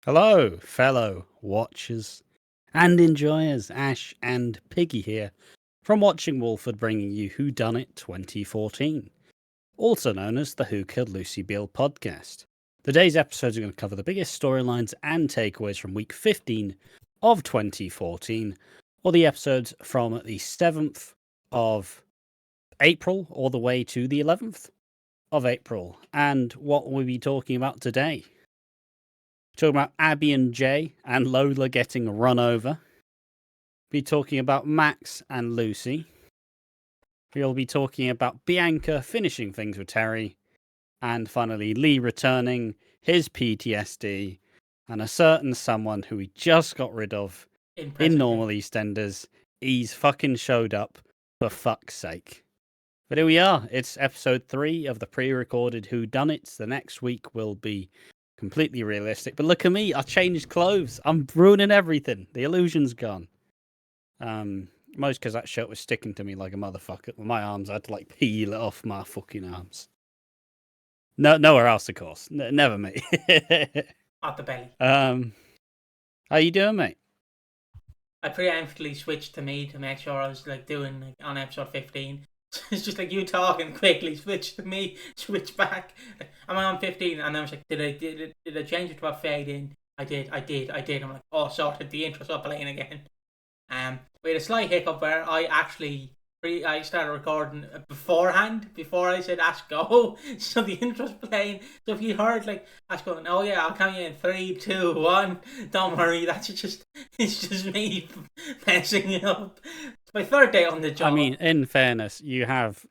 Hello, fellow watchers and enjoyers. Ash and Piggy here from Watching Walford, bringing you WHODUNNIT 2014, also known as the Who Killed Lucy Beale podcast. Today's episodes are going to cover the biggest storylines and takeaways from week 15 of 2014, or the episodes from the 7th of April all the way to the 11th of April. And what we'll be talking about today. Talking about Abby and Jay and Lola getting run over. Be talking about Max and Lucy. We'll be talking about Bianca finishing things with Terry. And finally, Lee returning, his PTSD, and a certain someone who we just got rid of in normal EastEnders. He's fucking showed up, for fuck's sake. But here we are. It's episode 3 of the pre-recorded WHODUNNITs. The next week will be completely realistic. But look at me, I changed clothes. I'm ruining everything. The illusion's gone. Most because that shirt was sticking to me like a motherfucker. My arms, I had to like peel it off my fucking arms. No, nowhere else, of course. Never me. At the belly. How you doing, mate? I preemptively switched to me to make sure I was like doing like, on episode 15. It's just like you talking quickly, switch to me, switch back. I'm on 15 and I was like, did I change it to a fade in? I did. I'm like, oh, sorted, the intro's up playing again. We had a slight hiccup where I started recording beforehand, before I said Ash go, so the intro's playing. So if you heard like Ash going, oh yeah, I'll count you in 3, 2, 1, don't worry, it's just me messing it up. It's my third day on the job. I mean, in fairness, you have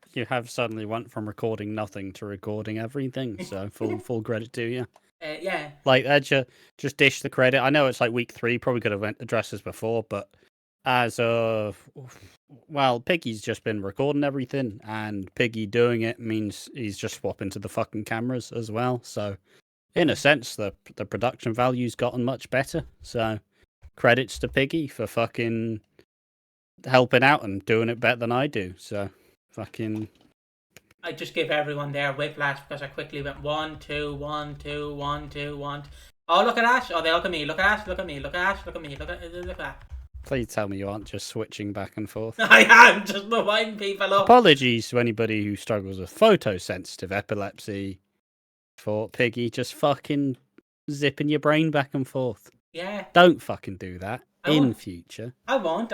suddenly went from recording nothing to recording everything, so full credit to you. Yeah. Like, just dish the credit. I know it's like week 3, probably could have addressed this before, but as of, well, Piggy's just been recording everything, and Piggy doing it means he's just swapping to the fucking cameras as well. So, in a sense, the production value's gotten much better. So, credits to Piggy for fucking helping out and doing it better than I do. So, fucking... I just give everyone their whiplash because I quickly went 1, 2, 1, 2, 1, 2, 1. Oh, look at Ash. Oh, they look at me. Look at Ash. Look at me. Look at Ash. Look at me. Look at that. Please tell me you aren't just switching back and forth. I am just winding people up. Apologies to anybody who struggles with photosensitive epilepsy for Piggy just fucking zipping your brain back and forth. Yeah. Don't fucking do that in future. I won't.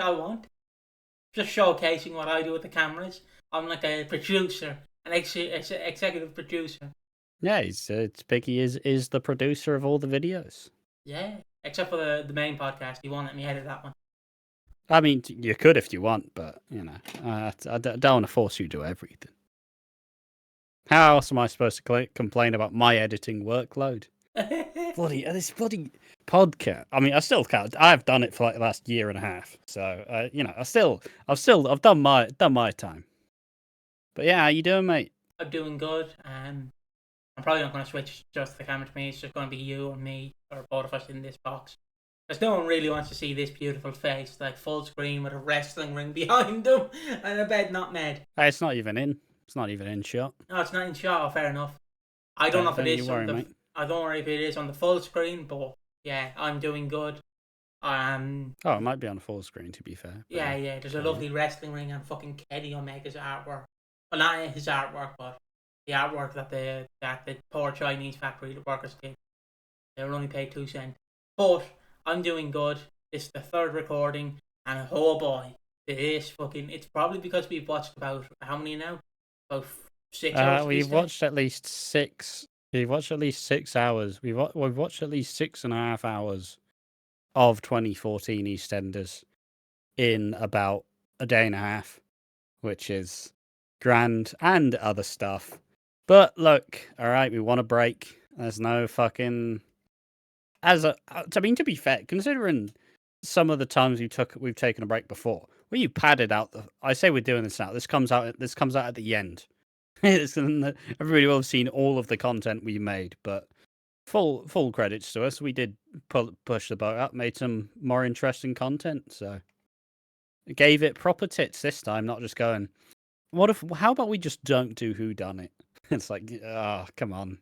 Just showcasing what I do with the cameras. I'm like a producer, an executive producer. Yeah, it's Piggy is the producer of all the videos. Yeah, except for the main podcast. He won't let me edit that one. I mean, you could if you want, but, you know, I don't want to force you to do everything. How else am I supposed to complain about my editing workload? This bloody podcast. I mean, I still can't. I've done it for like the last year and a half, so you know, I've done my time. But yeah, how you doing, mate? I'm doing good. I'm probably not going to switch just the camera to me. It's just going to be you and me, or both of us in this box. Because no one really wants to see this beautiful face, like full screen with a wrestling ring behind them and a bed not made. Hey, it's not even in. It's not even in shot. No, it's not in shot. Oh, fair enough. I don't know if it is. I don't worry if it is on the full screen, but yeah, I'm doing good. Oh, it might be on full screen, to be fair. Yeah. There's a lovely wrestling ring and fucking Kenny Omega's artwork. Well, not his artwork, but the artwork that the poor Chinese factory workers did. They were only paid 2 cents. But I'm doing good. It's the third recording, and oh boy, it's probably because we've watched about, how many now? About 6 hours? We've watched at least 6. We've watched at least 6 hours. We've watched at least 6.5 hours of 2014 EastEnders in about a day and a half, which is grand and other stuff. But look, all right, we want a break. There's no fucking... to be fair, considering some of the times we've taken a break before, where you padded out I say we're doing this now. This comes out at the end. Everybody will have seen all of the content we made, but full credits to us. We did push the boat up, made some more interesting content, so gave it proper tits this time, not just going, how about we just don't do WHODUNNIT? It's like, oh, come on.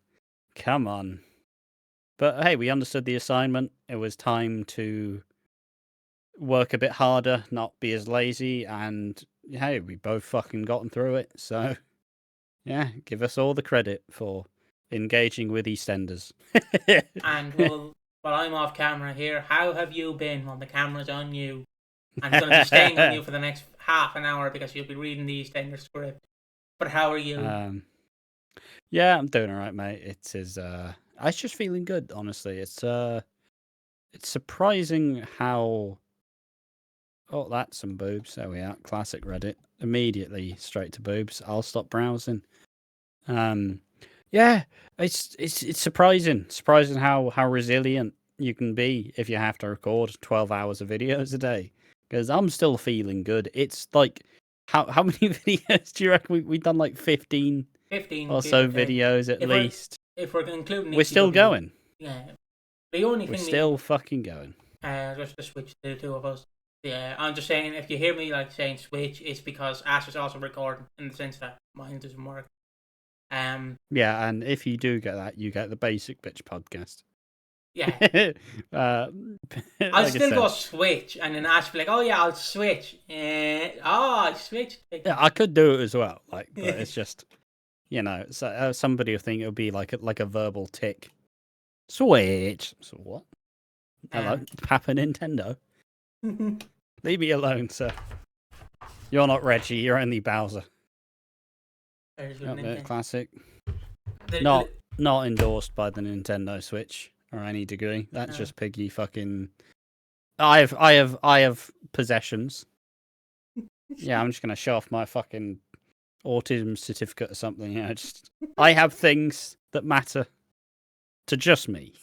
But hey, we understood the assignment. It was time to work a bit harder, not be as lazy, and hey, we both fucking gotten through it. So yeah, give us all the credit for engaging with EastEnders. And well, while I'm off camera here, how have you been when the camera's on you? I'm going to be staying on you for the next half an hour because you'll be reading the EastEnders script. But how are you? Yeah, I'm doing all right, mate. It is. I was just feeling good, honestly. It's surprising how. Oh, that's some boobs. There we are. Classic Reddit. Immediately straight to boobs. I'll stop browsing. Yeah, it's surprising how resilient you can be if you have to record 12 hours of videos a day. Because I'm still feeling good. It's like how many videos do you reckon we've done? Like 15 15 or so give or take. videos at least. If we're including We're still ECW, going. yeah. The only We're thing still fucking going. just to switch the two of us. Yeah, I'm just saying if you hear me like saying switch, it's because Ash is also recording in the sense that mine doesn't work. Yeah, and if you do get that, you get the basic bitch podcast. Yeah. Like I'll still go switch, and then Ash will be like, "Oh yeah, I'll switch." I switched. Yeah, I could do it as well. Like, but it's just, so, somebody will think it'll be like a verbal tick. Switch. So what? Hello, Papa Nintendo. Leave me alone, sir. You're not Reggie. You're only Bowser. Classic. Not endorsed by the Nintendo Switch or any degree. That's just Piggy fucking. I have possessions. Yeah, I'm just gonna show off my fucking autism certificate or something. Yeah, I have things that matter to just me.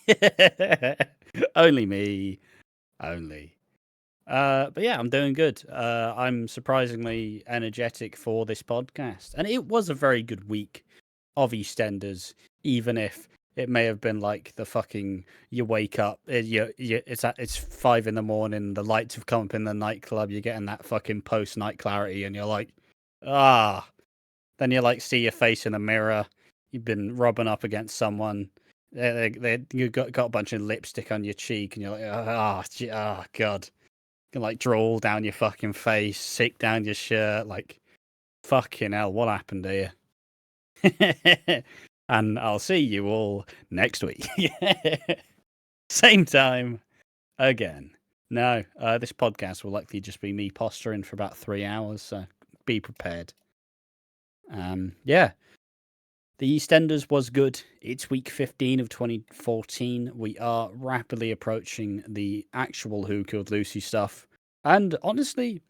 Only me. Only. But yeah, I'm doing good. I'm surprisingly energetic for this podcast, and it was a very good week of EastEnders, even if it may have been like the fucking you wake up, it's 5 a.m, the lights have come up in the nightclub, you're getting that fucking post night clarity, and you're like, then you like see your face in the mirror, you've been rubbing up against someone, you got a bunch of lipstick on your cheek, and you're like, god. You can like drool down your fucking face, sick down your shirt, like fucking hell, what happened here? And I'll see you all next week. Same time again. No, this podcast will likely just be me posturing for about 3 hours, so be prepared. Yeah. The EastEnders was good. It's week 15 of 2014. We are rapidly approaching the actual Who Killed Lucy stuff. And honestly,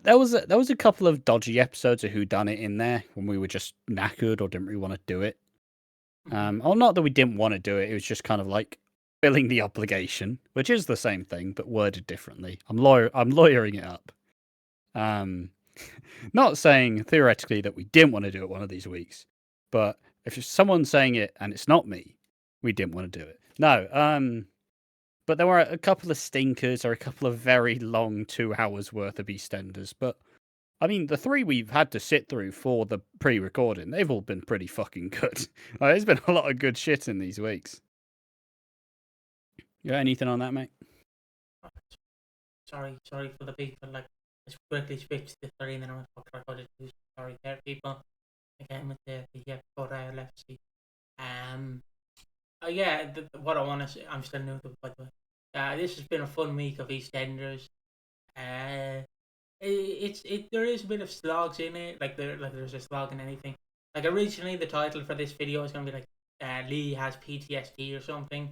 there was a couple of dodgy episodes of WhoDunnit in there when we were just knackered or didn't really want to do it. Or not that we didn't want to do it. It was just kind of like filling the obligation, which is the same thing but worded differently. I'm lawyering it up. Not saying theoretically that we didn't want to do it one of these weeks, but if someone's saying it and it's not me, we didn't want to do it. No, but there were a couple of stinkers or a couple of very long 2 hours worth of EastEnders. But I mean, the 3 we've had to sit through for the pre-recording, they've all been pretty fucking good. There's been a lot of good shit in these weeks. You got anything on that, mate? Sorry for the people. Like, I quickly switched to 3 and then I went, fuck, I got to do. Sorry there, people. Again with the episode I left see. Yeah, what I want to say, I'm still new to it, by the way. This has been a fun week of EastEnders. There is a bit of slogs in it, there's a slog in anything. Like originally, the title for this video was gonna be like Lee has PTSD or something,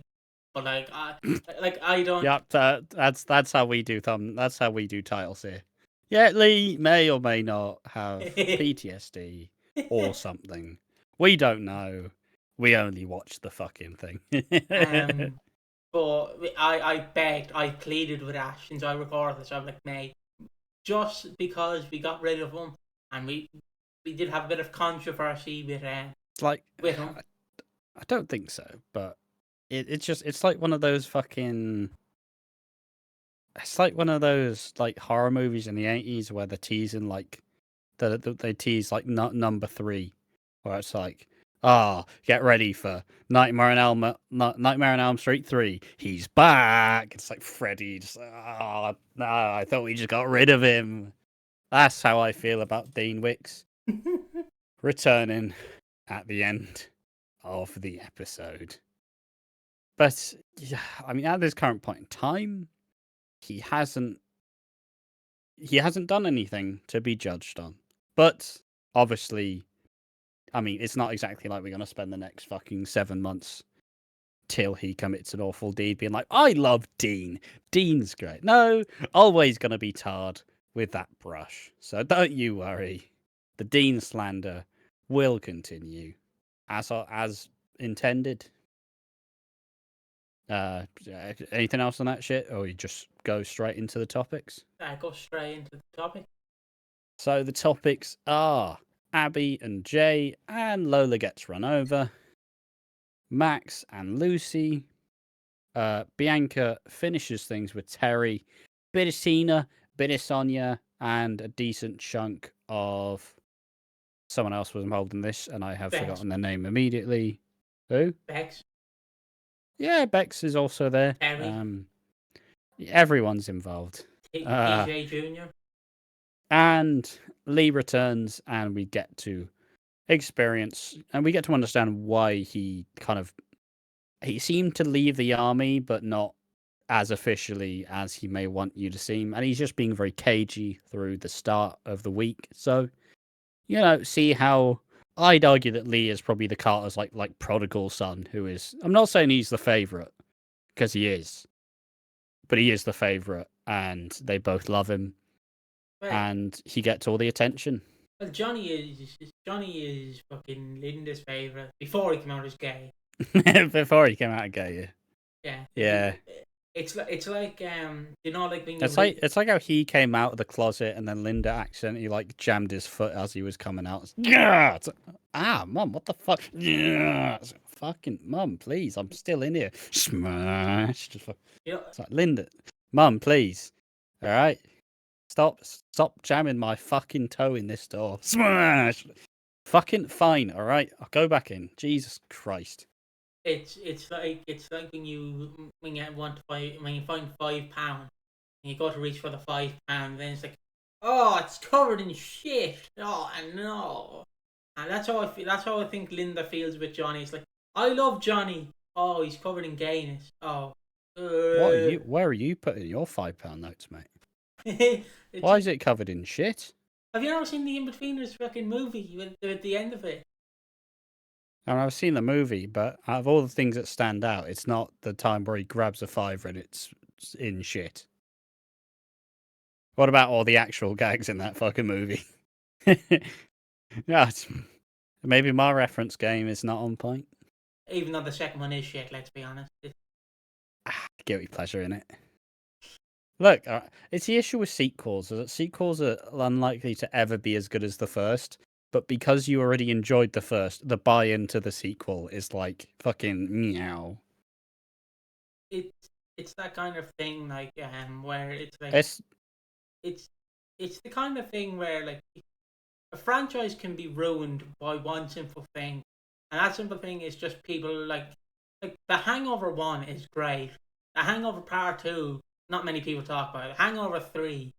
but like I don't. Yep, that's how we do That's how we do titles here. Yeah, Lee may or may not have PTSD or something. We don't know. We only watch the fucking thing. But I pleaded with Ash since I recorded this. I'm like, mate, just because we got rid of him and we did have a bit of controversy with him. I don't think so, but it's like one of those fucking. It's like one of those like horror movies in the 80s where they're teasing like they tease like number 3, where it's like, get ready for Nightmare on Elm Street 3. He's back. It's like Freddy. Just no, I thought we just got rid of him. That's how I feel about Dean Wicks returning at the end of the episode. But yeah, I mean, at this current point in time, he hasn't done anything to be judged on. But obviously, I mean, it's not exactly like we're going to spend the next fucking 7 months till he commits an awful deed being like, I love Dean. Dean's great. No, always going to be tarred with that brush. So don't you worry. The Dean slander will continue as intended. Anything else on that shit, or you just go straight into the topics? Go straight into the topic. So the topics are Abby and Jay, and Lola gets run over. Max and Lucy. Bianca finishes things with Terry. Bit of Tina, bit of Sonia, and a decent chunk of someone else was involved in this, and I have forgotten their name immediately. Who? Bex. Yeah, Bex is also there. Everyone's involved. TJ Jr. And Lee returns, and we get to experience, and we get to understand why he seemed to leave the army, but not as officially as he may want you to seem. And he's just being very cagey through the start of the week. So, see how I'd argue that Lee is probably the Carter's like prodigal son, who is. I'm not saying he's the favorite, because he is, but he is the favorite, and they both love him, and he gets all the attention. Well, Johnny is fucking Linda's favorite before he came out as gay. Before he came out as gay, yeah. It's like like when it's like how he came out of the closet and then Linda accidentally jammed his foot as he was coming out. Yeah, Mum, what the fuck? Yeah, fucking Mum, please, I'm still in here. Smash. It's like, Linda, Mum, please, all right, stop jamming my fucking toe in this door. Smash. Fucking fine, all right, I'll go back in. Jesus Christ. It's like when you find £5 and you go to reach for the £5, then it's like, oh, it's covered in shit. Oh no. And that's how I feel. That's how I think Linda feels with Johnny. It's like, I love Johnny. Oh, he's covered in gayness. Oh. Where are you putting your £5 notes, mate? Why is it covered in shit? Have you ever seen the In-Betweeners fucking movie with the end of it? I've seen the movie, but out of all the things that stand out, it's not the time where he grabs a fiver and it's in shit. What about all the actual gags in that fucking movie? Yeah, maybe my reference game is not on point. Even though the second one is shit, let's be honest. Guilty pleasure in it. Look, it's the issue with sequels, is that sequels are unlikely to ever be as good as the first. But because you already enjoyed the first, the buy-in to the sequel is like fucking meow. It's that kind of thing, like where it's like it's the kind of thing where like a franchise can be ruined by one simple thing, and that simple thing is just people like The Hangover 1 is great. The Hangover Part 2, not many people talk about it. Hangover 3,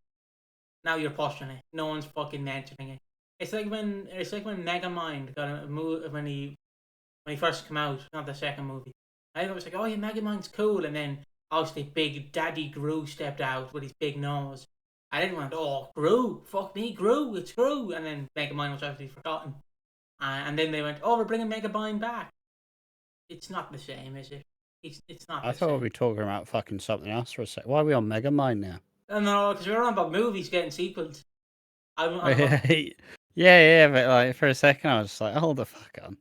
now you're pushing it. No one's fucking mentioning it. It's like when Megamind got a move when he first came out, not the second movie. I was like, oh yeah, Megamind's cool, and then obviously Big Daddy Gru stepped out with his big nose. I didn't want, oh Gru, fuck me, Gru, it's Gru, and then Megamind was obviously forgotten. And then they went, oh, we're bringing Megamind back. It's not the same, is it? It's not. I thought we were talking about fucking something else for a sec. Why are we on Megamind now? No, because we're on about movies getting sequels. Yeah, but like for a second I was just like, hold the fuck on.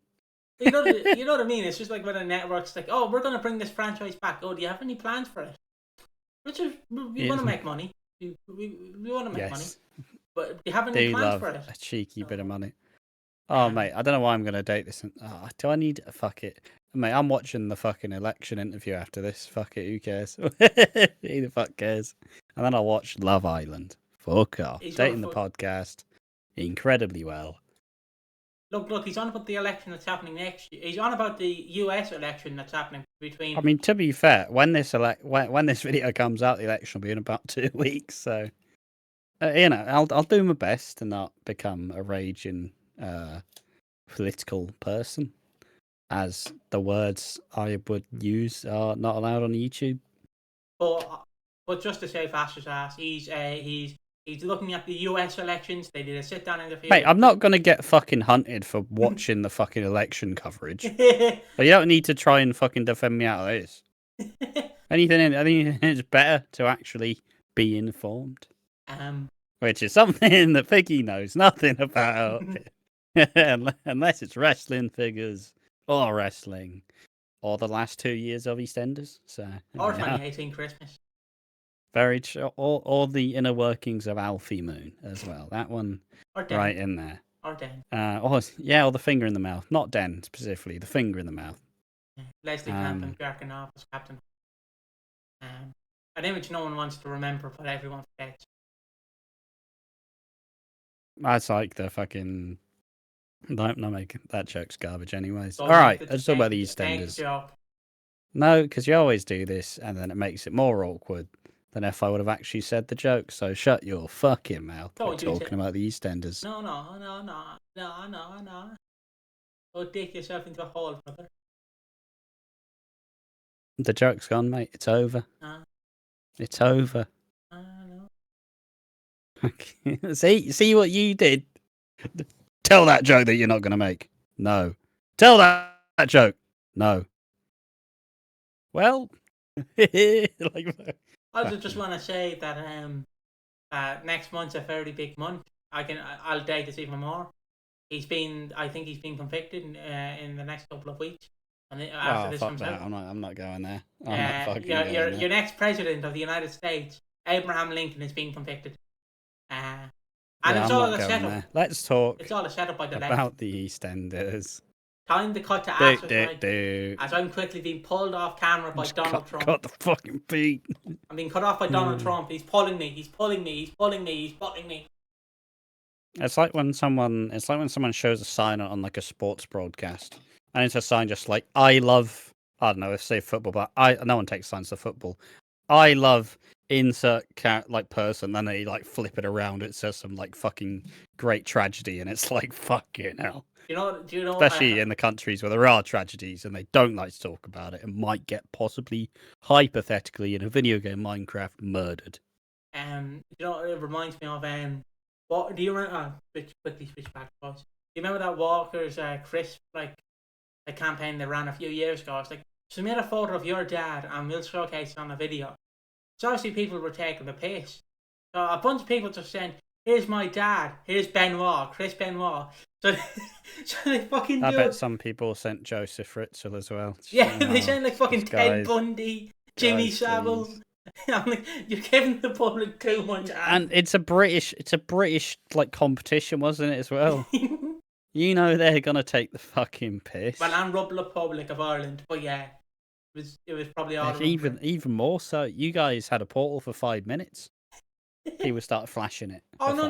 You know what I mean? It's just like when a network's like, oh, we're gonna bring this franchise back. Oh, do you have any plans for it? We want to make money. We want to make money. But do you have any plans for it? A cheeky bit of money. Oh mate, I don't know why I'm gonna date this. Do I need? Fuck it, mate. I'm watching the fucking election interview after this. Fuck it, who cares? Who the fuck cares? And then I'll watch Love Island. Fuck off. Dating the podcast incredibly well. Look, he's on about the election that's happening next year. He's on about the US election that's happening between... I mean, to be fair, when this video comes out, the election will be in about 2 weeks. So, I'll do my best to not become a raging political person, as the words I would use are not allowed on YouTube. But just to save Ash's ass, he's looking at the US elections. They did a sit down interview. Mate, I'm not gonna get fucking hunted for watching the fucking election coverage. But you don't need to try and fucking defend me out of this. I think it's better to actually be informed. Which is something that Piggy knows nothing about. Unless it's wrestling figures or wrestling or the last 2 years of EastEnders. So, or 2018 Christmas. Very true. Or the inner workings of Alfie Moon as well. That one right in there. Or Den. Or the finger in the mouth. Not Den specifically, the finger in the mouth. Leslie Campbell, Garkin Office Captain. An image no one wants to remember, but everyone forgets. That's like the fucking... Not making that joke's garbage anyways. Alright, let's talk about the EastEnders. No, because you always do this, and then it makes it more awkward than if I would have actually said the joke. So shut your fucking mouth. We're talking about the EastEnders. No. Don't dig yourself into a hole, brother. The joke's gone, mate. It's over. It's over. No. See what you did? Tell that joke that you're not going to make. No. Tell that joke. No. Well, I just want to say that next month's a fairly big month. I'll date this even more. I think he's been convicted in the next couple of weeks. And after this comes out, I'm not going there. Your next president of the United States, Abraham Lincoln, is being convicted. And it's all a setup. Let's talk. It's all a setup by the left. About the EastEnders. Time to cut to Ash's as I'm quickly being pulled off camera by Donald Trump. Cut the fucking feet. I'm being cut off by Donald Trump. He's pulling me. It's like when someone shows a sign on like a sports broadcast, and it's a sign just like I don't know, let's say football, but no one takes signs to football. I love insert like person, then they like flip it around. It says some like fucking great tragedy, and it's like fucking hell. Do you know? Especially in the countries where there are tragedies and they don't like to talk about it and might get possibly hypothetically in a video game Minecraft murdered. It reminds me of what do you remember? Quickly switch back, boys. Do you remember that Walker's crisp a campaign they ran a few years ago? It's like, submit a photo of your dad and we'll showcase it on a video. So obviously people were taking the piss. So a bunch of people just saying, here's my dad, here's Benoit, Chris Benoit. So they fucking I bet some people sent Joseph Fritzl as well. Yeah, they sent like fucking Ted Bundy, Jimmy Savile. I'm like, you're giving the public too much. And it's a British like competition, wasn't it, as well? You know they're gonna take the fucking piss. Well, and Republic of Ireland, but yeah, it was probably all even more so. You guys had a portal for 5 minutes. He would start flashing it. Oh no!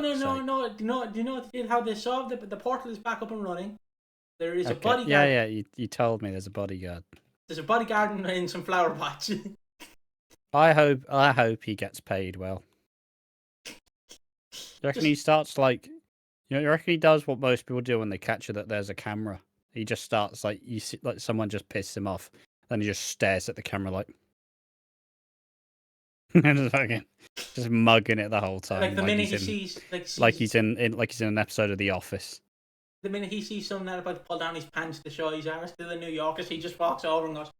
Do you know how they solved it? But the portal is back up and running. There is a bodyguard. Yeah. You told me there's a bodyguard. There's a bodyguard in some flower pots. I hope he gets paid well. You reckon he starts like, you reckon he does what most people do when they catch that there's a camera? He just starts like, you see, like someone just pisses him off, then he just stares at the camera like, just mugging it the whole time. Like the minute he sees, like he's in an episode of The Office. The minute he sees someone about to pull down his pants to show his arse to the New Yorkers, he just walks over and goes,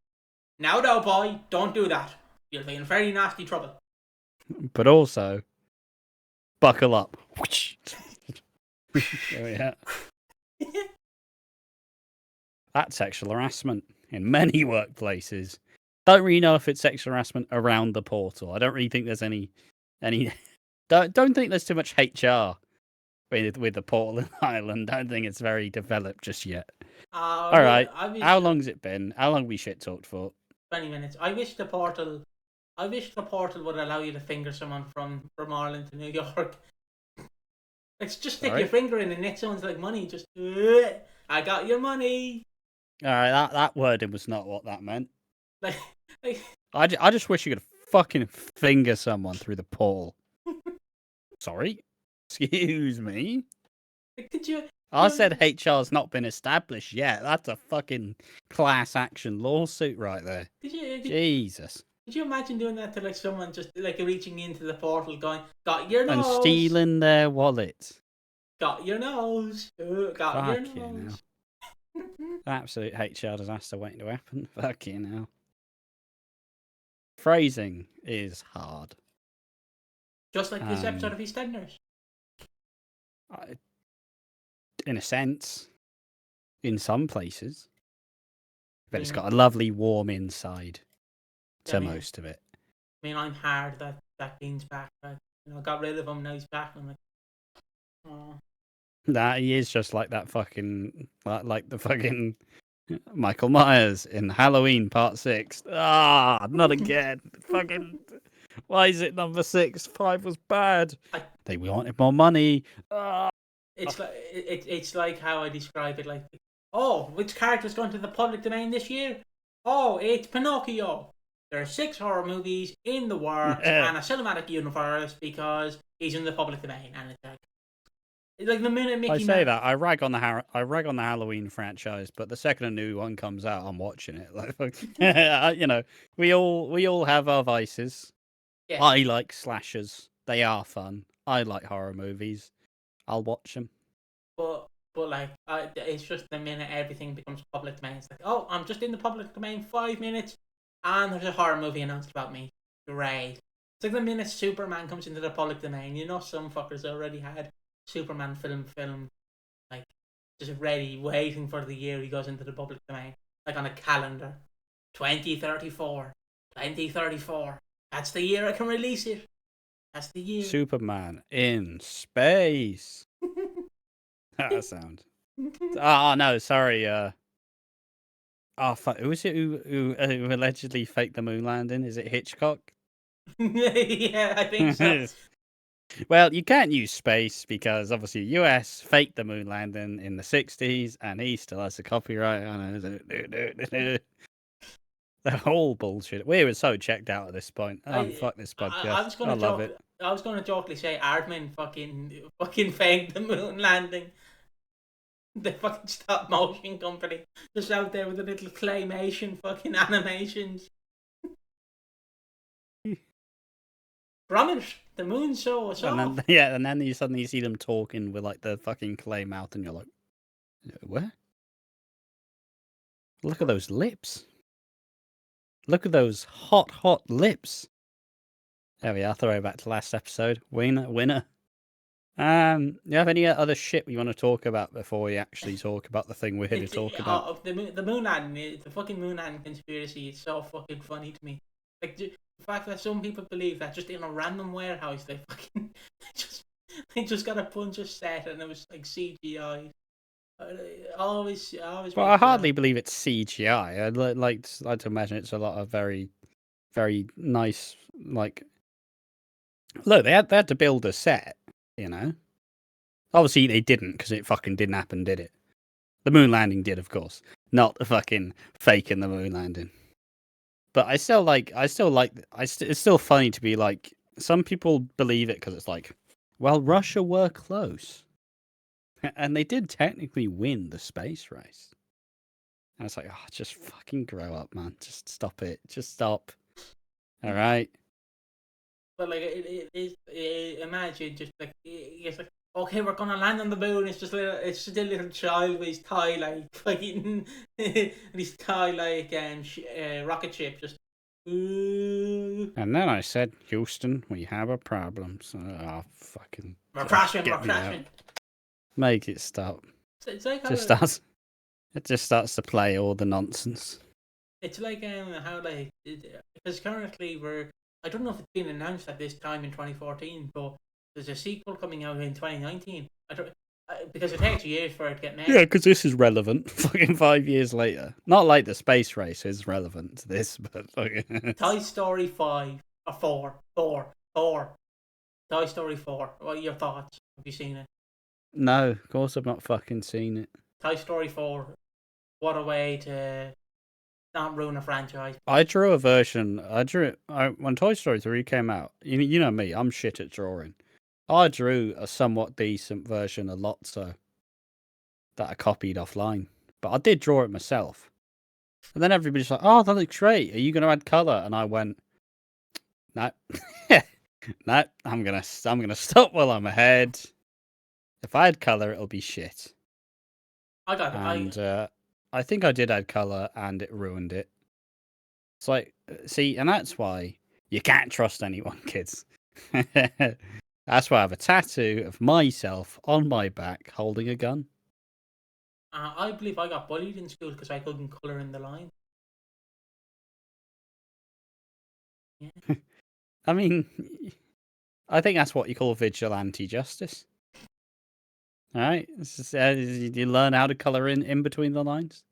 "Now, though, boy, don't do that. You'll be in very nasty trouble." But also, buckle up. There we are. That's sexual harassment in many workplaces. Don't really know if it's sexual harassment around the portal. I don't really think there's any. Don't think there's too much HR with the portal in Ireland. Don't think it's very developed just yet. All right. How long's it been? How long we shit talked for? 20 minutes. I wish the portal would allow you to finger someone from Ireland to New York. It's just stick your finger in and it sounds like money. Just I got your money. All right, that wording was not what that meant. Like, like I just wish you could fucking finger someone through the portal. Sorry? Excuse me? did you? I said HR's not been established yet. That's a fucking class action lawsuit right there. Jesus. Could you imagine doing that to like someone just like reaching into the portal, going, "Got your nose," and stealing their wallet? Got your nose. Got your Fuck you nose. now. Absolute HR disaster waiting to happen. Fuck you now. Phrasing is hard. Just like this episode of EastEnders. In a sense, in some places, but it's got a lovely warm inside to most of it. I mean, I'm hard that Dean's back. Right? Got rid of him, now he's back. I'm like, oh. That he is just like that fucking like the fucking Michael Myers in Halloween Part 6. Ah, not again. Fucking. Why is it number 6? 5 was bad. They wanted more money. It's like how I describe it. Like, oh, which character's going to the public domain this year? Oh, it's Pinocchio. There are 6 horror movies in the works and a cinematic universe because he's in the public domain, and it's like the minute Mickey. I say that I rag on the Halloween franchise, but the second a new one comes out, I'm watching it. Like, we all have our vices. Yeah. I like slashers; they are fun. I like horror movies. I'll watch them. But like, it's just the minute everything becomes public domain. It's like, oh, I'm just in the public domain 5 minutes, and there's a horror movie announced about me. Great. It's like the minute Superman comes into the public domain. Some fuckers already had Superman film, like, just ready, waiting for the year he goes into the public domain. Like on a calendar. 2034. 2034. That's the year I can release it. That's the year. Superman in space. That sound. Oh no, sorry. Fuck. Who was it who allegedly faked the moon landing? Is it Hitchcock? Yeah, I think so. Well, you can't use space because obviously US faked the moon landing in the 60s, and he still has the copyright on it. The whole bullshit. We were so checked out at this point. Fuck this podcast. I love it. I was going to jokingly say Aardman fucking faked the moon landing. The fucking stop motion company just out there with the little claymation fucking animations. Promise, the moon's so off. And then you suddenly see them talking with like the fucking clay mouth, and you're like, where? Look at those lips. Look at those hot lips. There we are. Throw it back to last episode. Winner. You have any other shit we want to talk about before we actually talk about the thing we're here to talk about? The moon landing, the fucking moon landing conspiracy is so fucking funny to me. Like the fact that some people believe that just in a random warehouse they just got a bunch of set and it was like CGI. Always. Well, I hardly believe it's CGI. I'd like to imagine it's a lot of very, very nice. Like, look, they had to build a set. Obviously they didn't because it fucking didn't happen, did it? The moon landing did, of course, not the fucking faking the moon landing. But it's still funny to be like, some people believe it because it's like, well, Russia were close. And they did technically win the space race. And it's like, oh, just fucking grow up, man. Just stop it. Just stop. All right? But like, imagine just like, it's like, okay, we're gonna land on the moon. It's just a little child with his tie like fucking, his tie like rocket ship just. Ooh. And then I said, Houston, we have a problem. So, fucking. We're crashing. Make it stop. It's like it just starts to play all the nonsense. It's like how like, because currently I don't know if it's been announced at this time in 2014, but there's a sequel coming out in 2019. Because it takes years for it to get made. Yeah, because this is relevant. Fucking 5 years later. Not like the space race is relevant to this, but Toy Story 5 or 4. Toy Story 4. What are your thoughts? Have you seen it? No, of course I've not fucking seen it. Toy Story 4. What a way to not ruin a franchise. I drew a version. When Toy Story 3 came out. You know me, I'm shit at drawing. I drew a somewhat decent version of Lotso that I copied offline, but I did draw it myself. And then everybody's like, "Oh, that looks great. Are you going to add color?" And I went, "No, no. I'm gonna stop while I'm ahead. If I add color, it'll be shit." I think I did add color, and it ruined it. It's like, see, and that's why you can't trust anyone, kids. That's why I have a tattoo of myself on my back holding a gun. I believe I got bullied in school because I couldn't colour in the line. Yeah. I mean, I think that's what you call vigilante justice. All right, you learn how to colour in between the lines.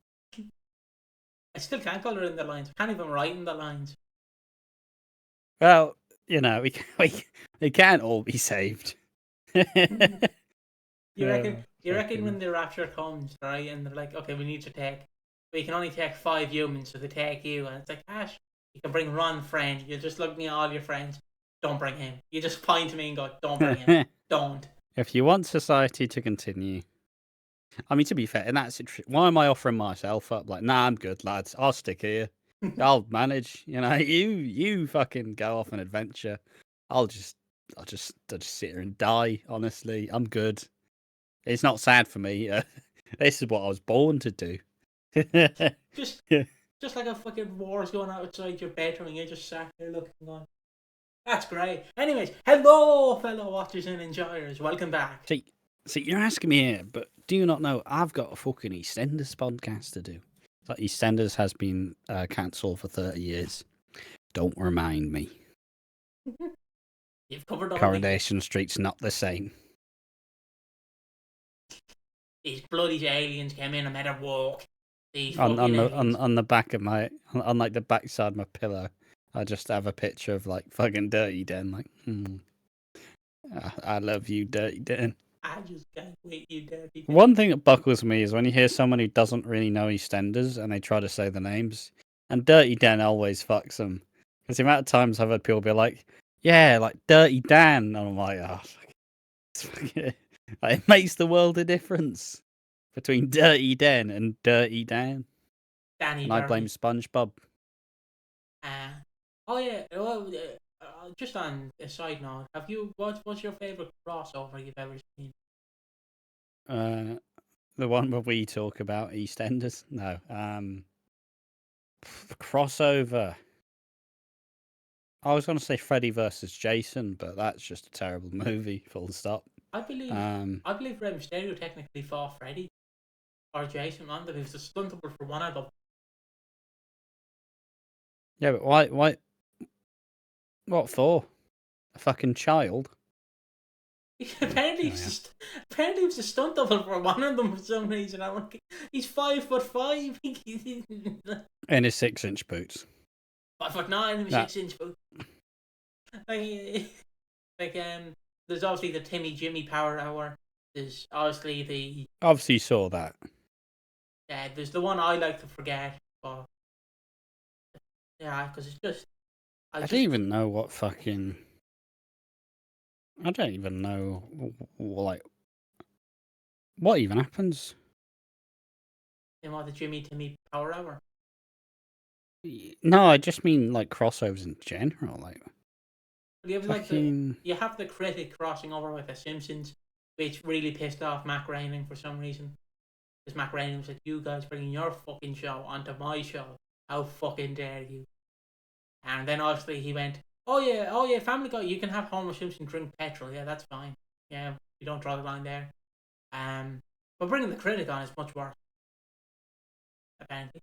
I still can't colour in the lines. I can't even write in the lines. Well, we can't all be saved. You reckon when the rapture comes, right, and they're like, okay, we can only take 5 humans, so they take you, and it's like, Ash, you can bring one friend. You're just looking at all your friends. Don't bring him. You just point to me and go, don't bring him. Don't. If you want society to continue, I mean, to be fair, in that situation, why am I offering myself up? Like, nah, I'm good, lads. I'll stick here. I'll manage. You fucking go off an adventure. I'll just sit here and die. Honestly, I'm good. It's not sad for me. This is what I was born to do. Just like a fucking war's going on outside your bedroom and you're just sat there looking on. That's great. Anyways, hello, fellow watchers and enjoyers. Welcome back. See, you're asking me here, but do you not know I've got a fucking EastEnders podcast to do? Like, EastEnders has been cancelled for 30 years. Don't remind me. You've covered all Coronation Street's not the same. These bloody aliens came in and made a walk. On the back of my on like the backside of my pillow, I just have a picture of like fucking Dirty Den. Like, I love you, Dirty Den. I just can't wait, you Dirty Den. One thing that buckles me is when you hear someone who doesn't really know EastEnders and they try to say the names, and Dirty Den always fucks them. Because the amount of times I've heard people be like, "Yeah, like Dirty Dan," and I'm like, "Oh, it makes the world a difference between Dirty Den and Dirty Dan." Danny and Dirty. I blame SpongeBob. Oh yeah. Well, just on a side note, what's your favourite crossover you've ever seen? The one where we talk about EastEnders. No. Crossover. I was going to say Freddy versus Jason, but that's just a terrible movie. Full stop. I believe Rey Mysterio technically fought Freddy or Jason, man. But he was stuntable for one of them. Yeah, but why? What for? A fucking child? Apparently, he was a stunt double for one of them for some reason. I'm like, he's 5'5". In his 6-inch boots. 5'9" in his 6-inch boots. There's obviously the Timmy Jimmy Power Hour. There's obviously Obviously, you saw that. Yeah, there's the one I like to forget, but yeah, because it's just. I don't even know what fucking. I don't even know, like, what even happens. In what, the Jimmy Timmy Power Hour? No, I just mean like crossovers in general, like. You have the critic crossing over with The Simpsons, which really pissed off Matt Groening for some reason. Because Matt Groening was like, "You guys bringing your fucking show onto my show? How fucking dare you?" And then obviously he went, oh yeah, Family Guy, you can have Homer Simpson drink petrol. Yeah, that's fine. Yeah, you don't draw the line there. But bringing the critic on is much worse, apparently.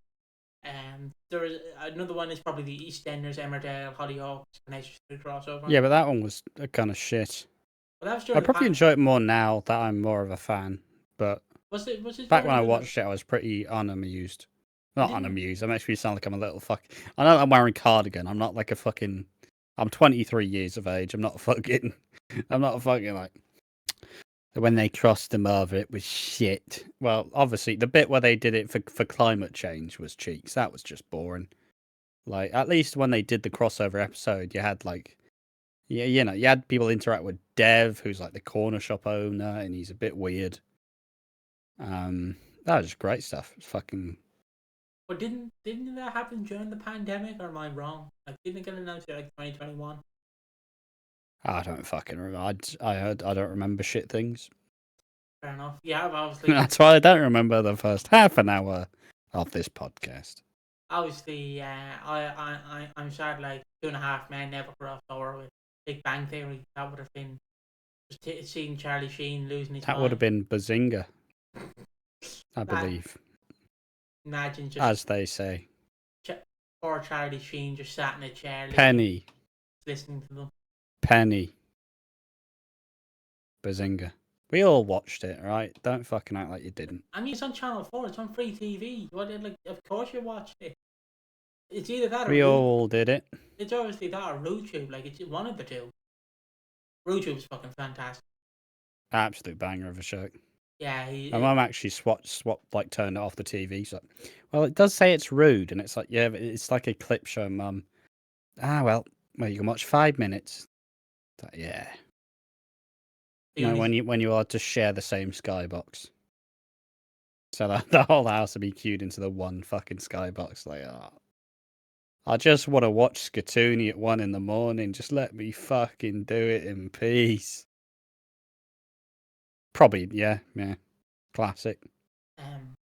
There's another one is probably the EastEnders, Emmerdale, Hollyoaks, Coronation Street crossover. Yeah, but that one was kind of shit. Well, that was I probably enjoy it more now that I'm more of a fan. But was it back when I watched it, I was pretty unamused. Not unamused. That makes me sound like I'm a little fuck. I know I'm wearing a cardigan. I'm not like a fucking. I'm 23 years of age. I'm not fucking like. When they crossed him over, it was shit. Well, obviously, the bit where they did it for climate change was cheeks. That was just boring. Like, at least when they did the crossover episode, you had, like, yeah, you had people interact with Dev, who's, like, the corner shop owner, and he's a bit weird. That was just great stuff. It's fucking... But didn't that happen during the pandemic, or am I wrong? Like, didn't it get announced in, like, 2021? I don't fucking remember. I don't remember shit things. Fair enough. Yeah, obviously. That's why I don't remember the first half an hour of this podcast. Obviously, I'm sad. Like 2.5 Men never crossed over with Big Bang Theory. That would have been just seeing Charlie Sheen losing his mind. That would have been Bazinga, I believe. Imagine just as they say. Poor Charlie Sheen just sat in a chair. Penny. Listening to them. Penny. Bazinga. We all watched it, right? Don't fucking act like you didn't. I mean, it's on Channel 4. It's on free TV. Of course you watched it. It's either that or... We all did it. It's obviously that or RuTube. Like, it's one of the two. RuTube's fucking fantastic. Absolute banger of a show. Yeah, my mum actually like turned it off the TV. She's like, well, it does say it's rude, and it's like, yeah, but it's like a clip show, Mum. Well, you can watch 5 minutes. Like, yeah. When you are to share the same skybox, so that the whole house will be queued into the one fucking skybox. Like, I just want to watch Skatoony at 1 a.m. Just let me fucking do it in peace. Probably, yeah, classic. I'm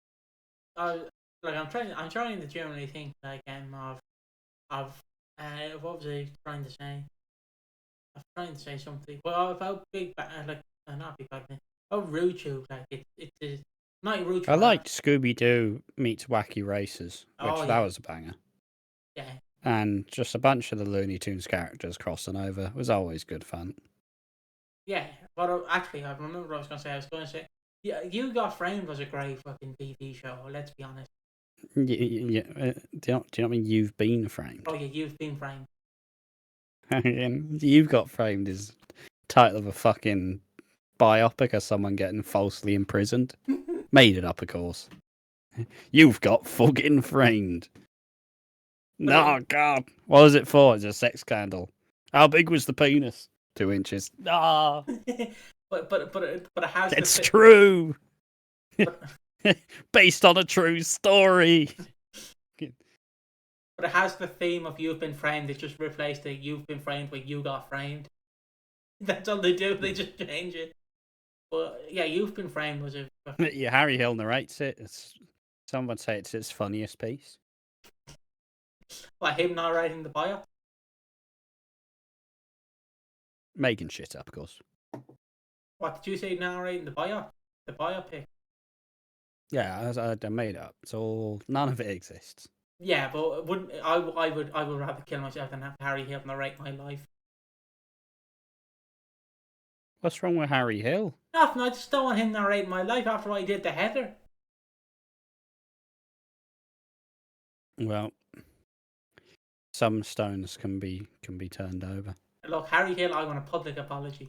trying to generally think like of what was I trying to say? I'm trying to say something. Well, about not Big Bang, about RuTube. Like it's not RuTube. I liked Scooby Doo meets Wacky Races, which that was a banger. Yeah. And just a bunch of the Looney Tunes characters crossing over was always good fun. Yeah, but actually, I remember what I was going to say. I was going to say, yeah, You Got Framed was a great fucking TV show. Let's be honest. Yeah. Do you not mean You've Been Framed? Oh yeah, You've Been Framed. You've Got Framed is title of a fucking biopic of someone getting falsely imprisoned. Made it up, of course. You've got fucking framed. No, God. What was it for? It's a sex scandal. How big was the penis? 2 inches. Ah. But it has. It's true. Based on a true story. But it has the theme of You've Been Framed. It just replaced the You've Been Framed with You Got Framed. That's all they do. They just change it. But yeah, You've Been Framed was a... Yeah, Harry Hill narrates it. Some would say it's his funniest piece. Like him narrating the bio? Making shit up, of course. What did you say, narrating the bio? The biopic? Yeah, I made it up. It's all... None of it exists. Yeah, but I would rather kill myself than have Harry Hill narrate my life. What's wrong with Harry Hill? Nothing. I just don't want him narrating my life after I did the Heather. Well, some stones can be turned over. Look, Harry Hill, I want a public apology.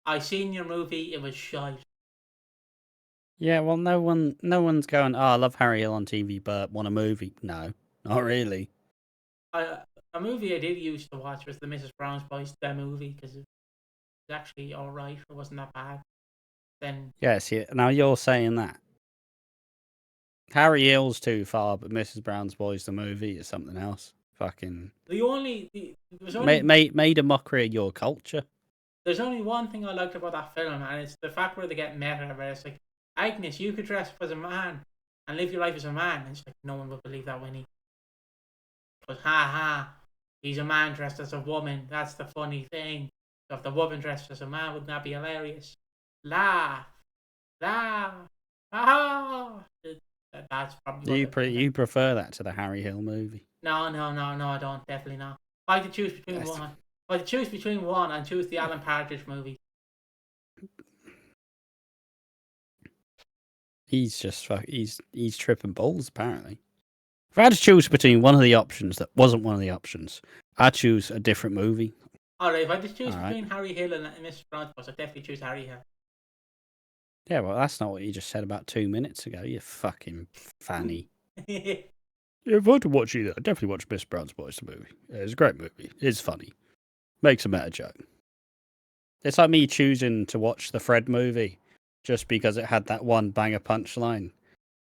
I seen your movie. It was shite. Yeah, well, no one's going, I love Harry Hill on TV, but want a movie. No, not really. A movie I did used to watch was the Mrs. Brown's Boys, the movie, because it was actually alright. It wasn't that bad. Then... Yeah, see, now you're saying that. Harry Hill's too far, but Mrs. Brown's Boys, the movie, is something else. Fucking... Made a mockery of your culture. There's only one thing I liked about that film, and it's the fact where they get meta, where it's like, Agnes, you could dress up as a man and live your life as a man. And it's like, no one would believe that, Winnie. But he's a man dressed as a woman. That's the funny thing. So if the woman dressed as a man, wouldn't that be hilarious? Laugh. That's probably... You prefer that to the Harry Hill movie? No, I don't. Definitely not. If I could choose between one. If I could choose between one, I'd choose the Alan Partridge movie. He's just he's tripping balls, apparently. If I had to choose between one of the options that wasn't one of the options, I'd choose a different movie. Alright, if I just choose All right. between Harry Hill and Mr. Brown's, I'd definitely choose Harry Hill. Yeah, well, that's not what you just said about 2 minutes ago, you fucking fanny. Yeah, if I had to watch either, I'd definitely watch Miss Brown's Boys, the movie. It's a great movie. It's funny. Makes a meta joke. It's like me choosing to watch the Fred movie just because it had that one banger punchline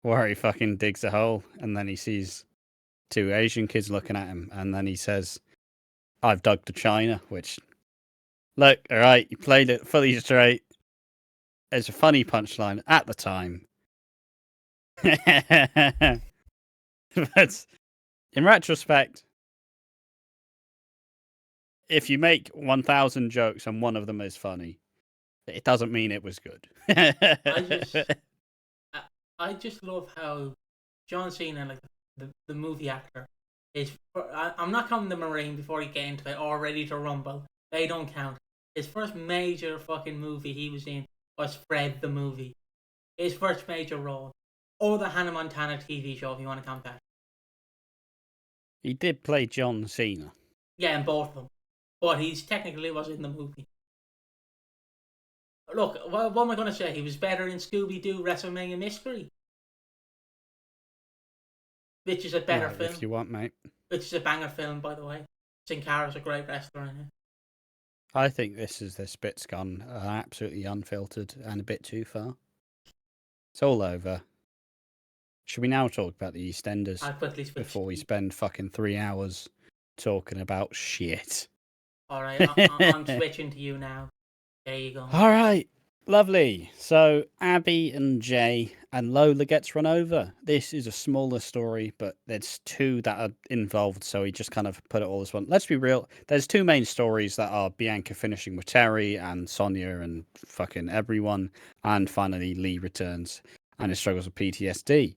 where he fucking digs a hole and then he sees 2 Asian kids looking at him and then he says, I've dug to China, which, look, all right, you played it fully straight. It's a funny punchline at the time. But in retrospect, if you make 1,000 jokes and one of them is funny, it doesn't mean it was good. I just love how John Cena, like the movie actor, is. I'm not counting the Marine before he get into it or Ready to Rumble. They don't count. His first major fucking movie he was in was Fred the movie. His first major role, or the Hannah Montana TV show, if you want to count that. He did play John Cena. Yeah, in both of them, but he's technically was in the movie. Look, what am I going to say? He was better in Scooby-Doo WrestleMania Mystery, which is a better film. If you want, mate. Which is a banger film, by the way. Sin Cara's a great wrestler in it. I think this bit's gone absolutely unfiltered and a bit too far. It's all over. Should we now talk about the EastEnders I'll quickly switch before we spend fucking 3 hours talking about shit? Alright, I'm switching to you now. There you go. All right, lovely. So Abby and Jay and Lola gets run over. This is a smaller story, but there's 2 that are involved, so he just kind of put it all as one. Let's be real. There's 2 main stories that are Bianca finishing with Terry and Sonia and fucking everyone, and finally Lee returns and his struggles with PTSD.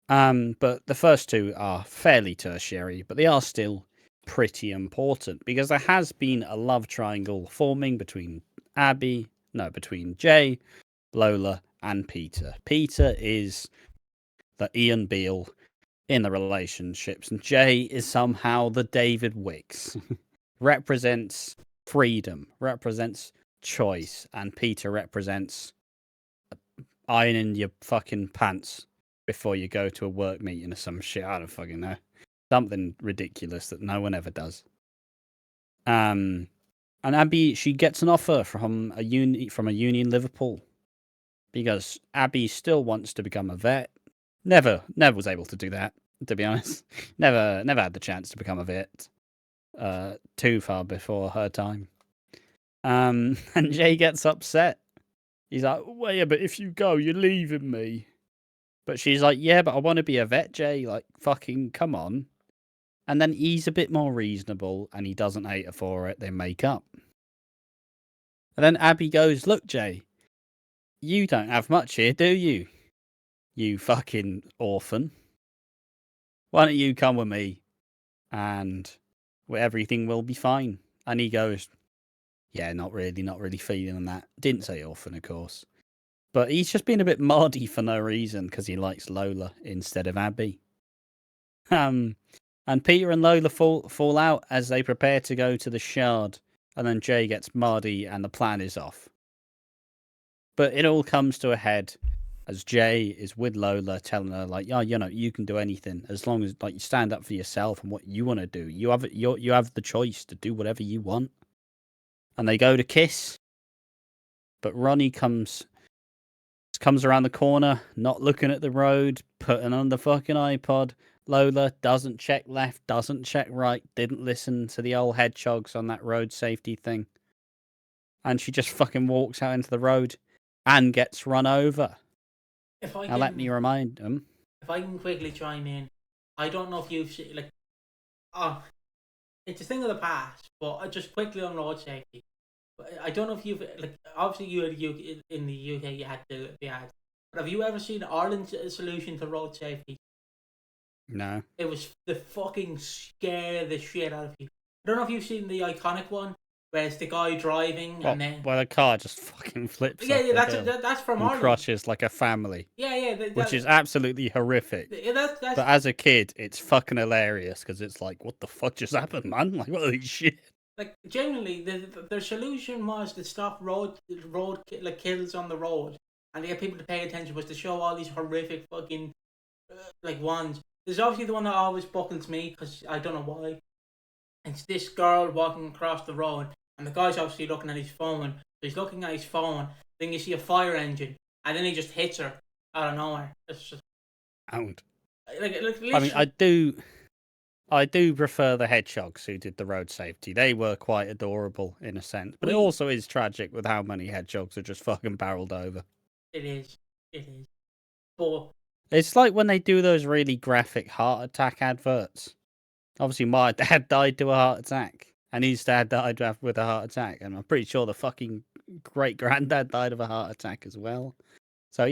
But the first 2 are fairly tertiary, but they are still pretty important because there has been a love triangle forming between Jay, Lola, and Peter. Peter is the Ian Beale in the relationships, and Jay is somehow the David Wicks. Represents freedom, represents choice, and Peter represents ironing your fucking pants before you go to a work meeting or some shit. I don't fucking know. Something ridiculous that no one ever does. And Abby, she gets an offer from a uni in Liverpool because Abby still wants to become a vet. Never was able to do that, to be honest. Never had the chance to become a vet. Too far before her time. And Jay gets upset. He's like, well, yeah, but if you go, you're leaving me. But she's like, yeah, but I want to be a vet, Jay. Like, fucking come on. And then he's a bit more reasonable and he doesn't hate her for it. They make up. And then Abby goes, look, Jay, you don't have much here, do you? You fucking orphan. Why don't you come with me and everything will be fine? And he goes, yeah, not really feeling that. Didn't say orphan, of course. But he's just been a bit mardy for no reason because he likes Lola instead of Abby. And Peter and Lola fall out as they prepare to go to the Shard. And then Jay gets mardy and the plan is off. But it all comes to a head as Jay is with Lola, telling her, like, yeah, you know, you can do anything as long as like you stand up for yourself and what you want to do. You have the choice to do whatever you want. And they go to kiss. But Ronnie comes around the corner, not looking at the road, putting on the fucking iPod. Lola doesn't check left, doesn't check right, didn't listen to the old hedgehogs on that road safety thing. And she just fucking walks out into the road and gets run over. Now let me remind them. If I can quickly chime in, I don't know if you've seen, like, it's a thing of the past, but just quickly on road safety. I don't know if you've, like, obviously you had in the UK you had to be had. But have you ever seen Ireland's solution to road safety? No. It was the fucking scare the shit out of you. I don't know if you've seen the iconic one where it's the guy driving and then the car just fucking flips. Yeah, that's from Ireland. Crushes like a family. Yeah, which is absolutely horrific. But as a kid, it's fucking hilarious because it's like, what the fuck just happened, man? Like, holy shit. Like generally, their solution was to stop like kills on the road, and to get people to pay attention was to show all these horrific fucking like ones. There's obviously the one that always buckles me because I don't know why. It's this girl walking across the road, and the guy's obviously looking at his phone. So he's looking at his phone. Then you see a fire engine, and then he just hits her out of nowhere. It's just Out. like I mean, I do prefer the hedgehogs who did the road safety. They were quite adorable in a sense, but it also is tragic with how many hedgehogs are just fucking barreled over. It is. It is. But it's like when they do those really graphic heart attack adverts. Obviously, my dad died to a heart attack, and his dad died with a heart attack, and I'm pretty sure the fucking great granddad died of a heart attack as well. So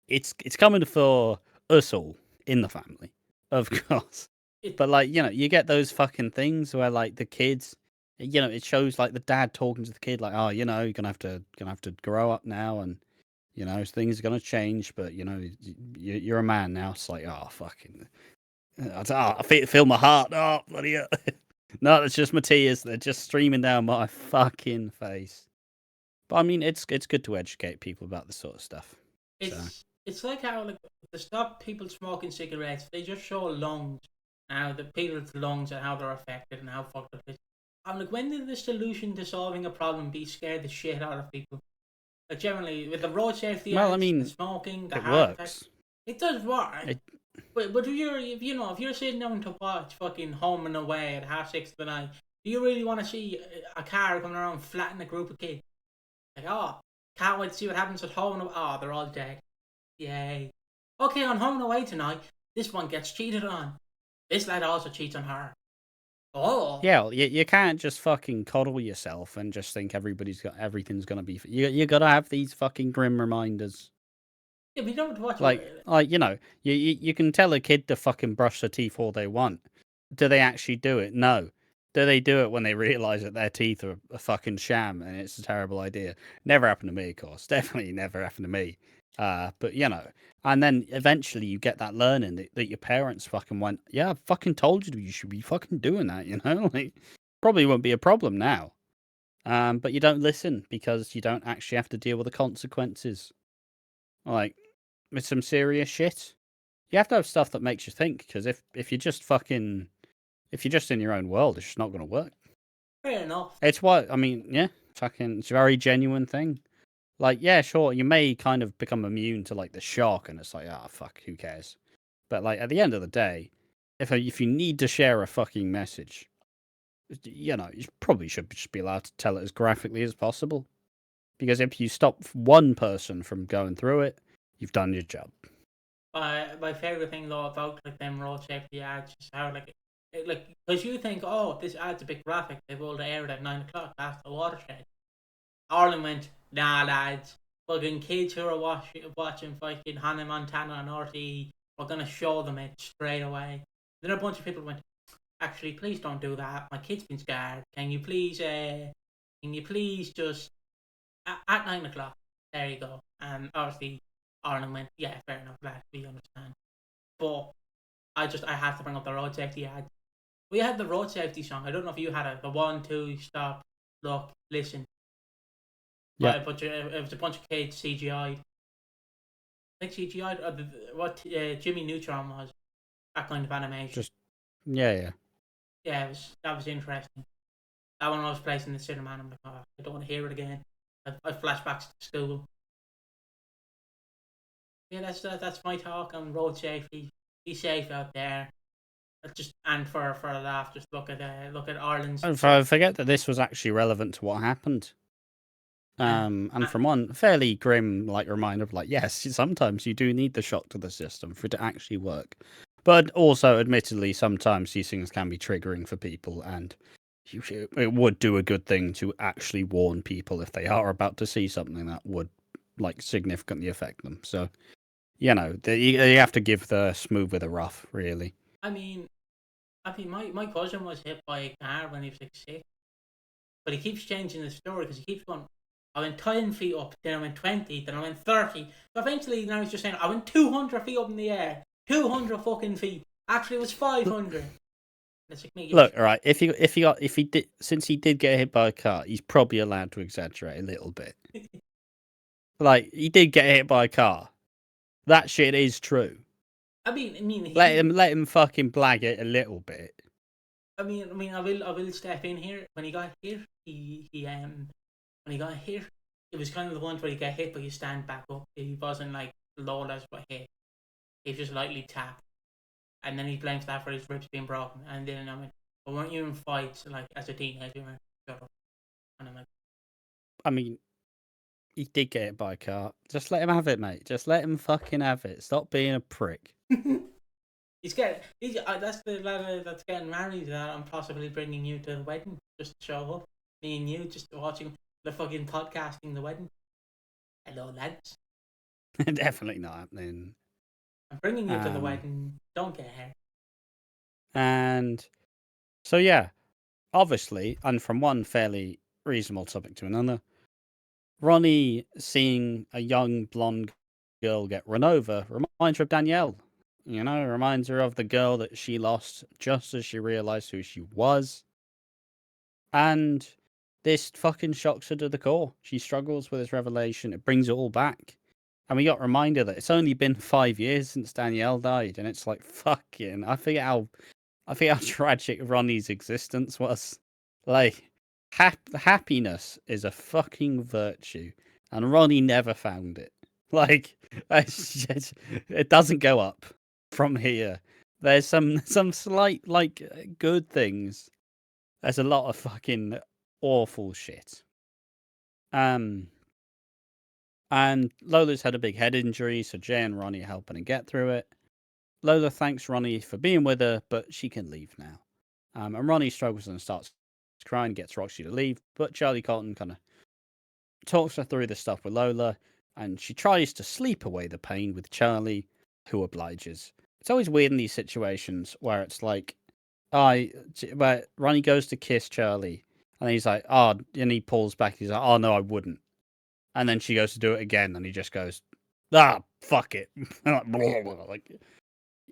it's coming for us all in the family, of course. But like you get those fucking things where like the kids, it shows like the dad talking to the kid like, oh, you're gonna have to grow up now, and things are gonna change, but you're a man now. It's like, oh fucking. I feel my heart. Oh, bloody hell. No, it's just my tears. They're just streaming down my fucking face. But I mean, it's good to educate people about this sort of stuff. It's like how like to stop people smoking cigarettes, they just show lungs now the people's lungs and how they're affected and how fucked up it is. I'm like, when did the solution to solving a problem be scare the shit out of people? Like generally with the road safety, the smoking, the heart attacks, it does work. But if you're sitting down to watch fucking Home and Away at 6:30 the night, do you really want to see a car coming around flattening a group of kids? Like, oh, can't wait to see what happens at Home and Away. Oh, they're all dead. Yay. Okay, on Home and Away tonight, this one gets cheated on. This lad also cheats on her. Oh. Yeah, you can't just fucking coddle yourself and just think everything's gonna be. You gotta have these fucking grim reminders. Yeah, we don't watch you can tell a kid to fucking brush their teeth all they want. Do they actually do it? No. Do they do it when they realise that their teeth are a fucking sham and it's a terrible idea? Never happened to me, of course. Definitely never happened to me. But and then eventually you get that learning that your parents fucking went, yeah, I fucking told you should be fucking doing that, like probably won't be a problem now. But you don't listen because you don't actually have to deal with the consequences. Like, with some serious shit. You have to have stuff that makes you think, because if you're just in your own world, it's just not going to work. Fair enough. It's what, I mean, yeah, it's a very genuine thing. Like, yeah, sure, you may kind of become immune to, like, the shock, and it's like, ah, fuck, who cares? But, like, at the end of the day, if you need to share a fucking message, you probably should just be allowed to tell it as graphically as possible. Because if you stop one person from going through it, you've done your job. My favourite thing though about like them road safety ads is how because you think, oh, this ad's a bit graphic, they will air it at 9 o'clock after the watershed. Ireland went, nah lads, fucking kids who are watching fucking Hannah Montana on RTE, we're gonna show them it straight away. Then a bunch of people went, actually please don't do that, my kid's been scared, can you please just at 9 o'clock, there you go. And obviously Ireland went, yeah, fair enough, lad, we understand. But I have to bring up the road safety ad. We had the road safety song. I don't know if you had it. The 1, 2, stop, look, listen. Yeah. But it was a bunch of kids CGI'd. I think CGI'd, or what Jimmy Neutron was. That kind of animation. Yeah, that was interesting. That one I was placed in the cinema and I'm like, oh, I don't want to hear it again. I flashbacks to school. Yeah, that's my talk on road safety. Be safe out there. And for a laugh, just look at Ireland's. I forget that this was actually relevant to what happened. And from one fairly grim reminder of yes, sometimes you do need the shock to the system for it to actually work. But also, admittedly, sometimes these things can be triggering for people, and it would do a good thing to actually warn people if they are about to see something that would significantly affect them. So, you have to give the smooth with the rough, really. I mean, my cousin was hit by a car when he was 6, but he keeps changing the story because he keeps going, I went 10 feet up, then I went 20, then I went 30. So eventually now he's just saying, I went 200 feet up in the air. 200 fucking feet. Actually, it was 500. It's like me. Look, all right. If he did, since he did get hit by a car, he's probably allowed to exaggerate a little bit. Like, he did get hit by a car. That shit is true. I mean, Let him fucking blag it a little bit. I mean, I will step in here. When he got hit, when he got hit, it was kind of the one where you get hit, but you stand back up. He wasn't like lawless but hit. He was just lightly tapped, and then he blames that for his ribs being broken. And then I mean, but weren't you in fights like as a teenager? Shut up. And I'm like, I mean, he did get hit by a car. Just let him have it, mate. Just let him fucking have it. Stop being a prick. that's the lad that's getting married that I'm possibly bringing you to the wedding just to show up. Me and you just watching the fucking podcasting the wedding. Hello, lads. Definitely not happening. I'm bringing you to the wedding. Don't get hurt. And so, yeah, obviously, and from one fairly reasonable topic to another, Ronnie seeing a young blonde girl get run over reminds her of Danielle. You know, reminds her of the girl that she lost just as she realized who she was. And this fucking shocks her to the core. She struggles with this revelation. It brings it all back. And we got reminded that it's only been 5 years since Danielle died. And it's like, fucking, I forget how tragic Ronnie's existence was. Like, happiness is a fucking virtue. And Ronnie never found it. Like, it doesn't go up from here. There's some slight, like, good things. There's a lot of fucking awful shit. And Lola's had a big head injury, so Jay and Ronnie are helping her get through it. Lola thanks Ronnie for being with her, but she can leave now. And Ronnie struggles and starts crying, gets Roxy to leave, but Charlie Colton kind of talks her through the stuff with Lola, and she tries to sleep away the pain with Charlie, who obliges. It's always weird in these situations where it's like, where Ronnie goes to kiss Charlie, and he's like, oh, and he pulls back. He's like, oh no, I wouldn't. And then she goes to do it again, and he just goes, fuck it. Like,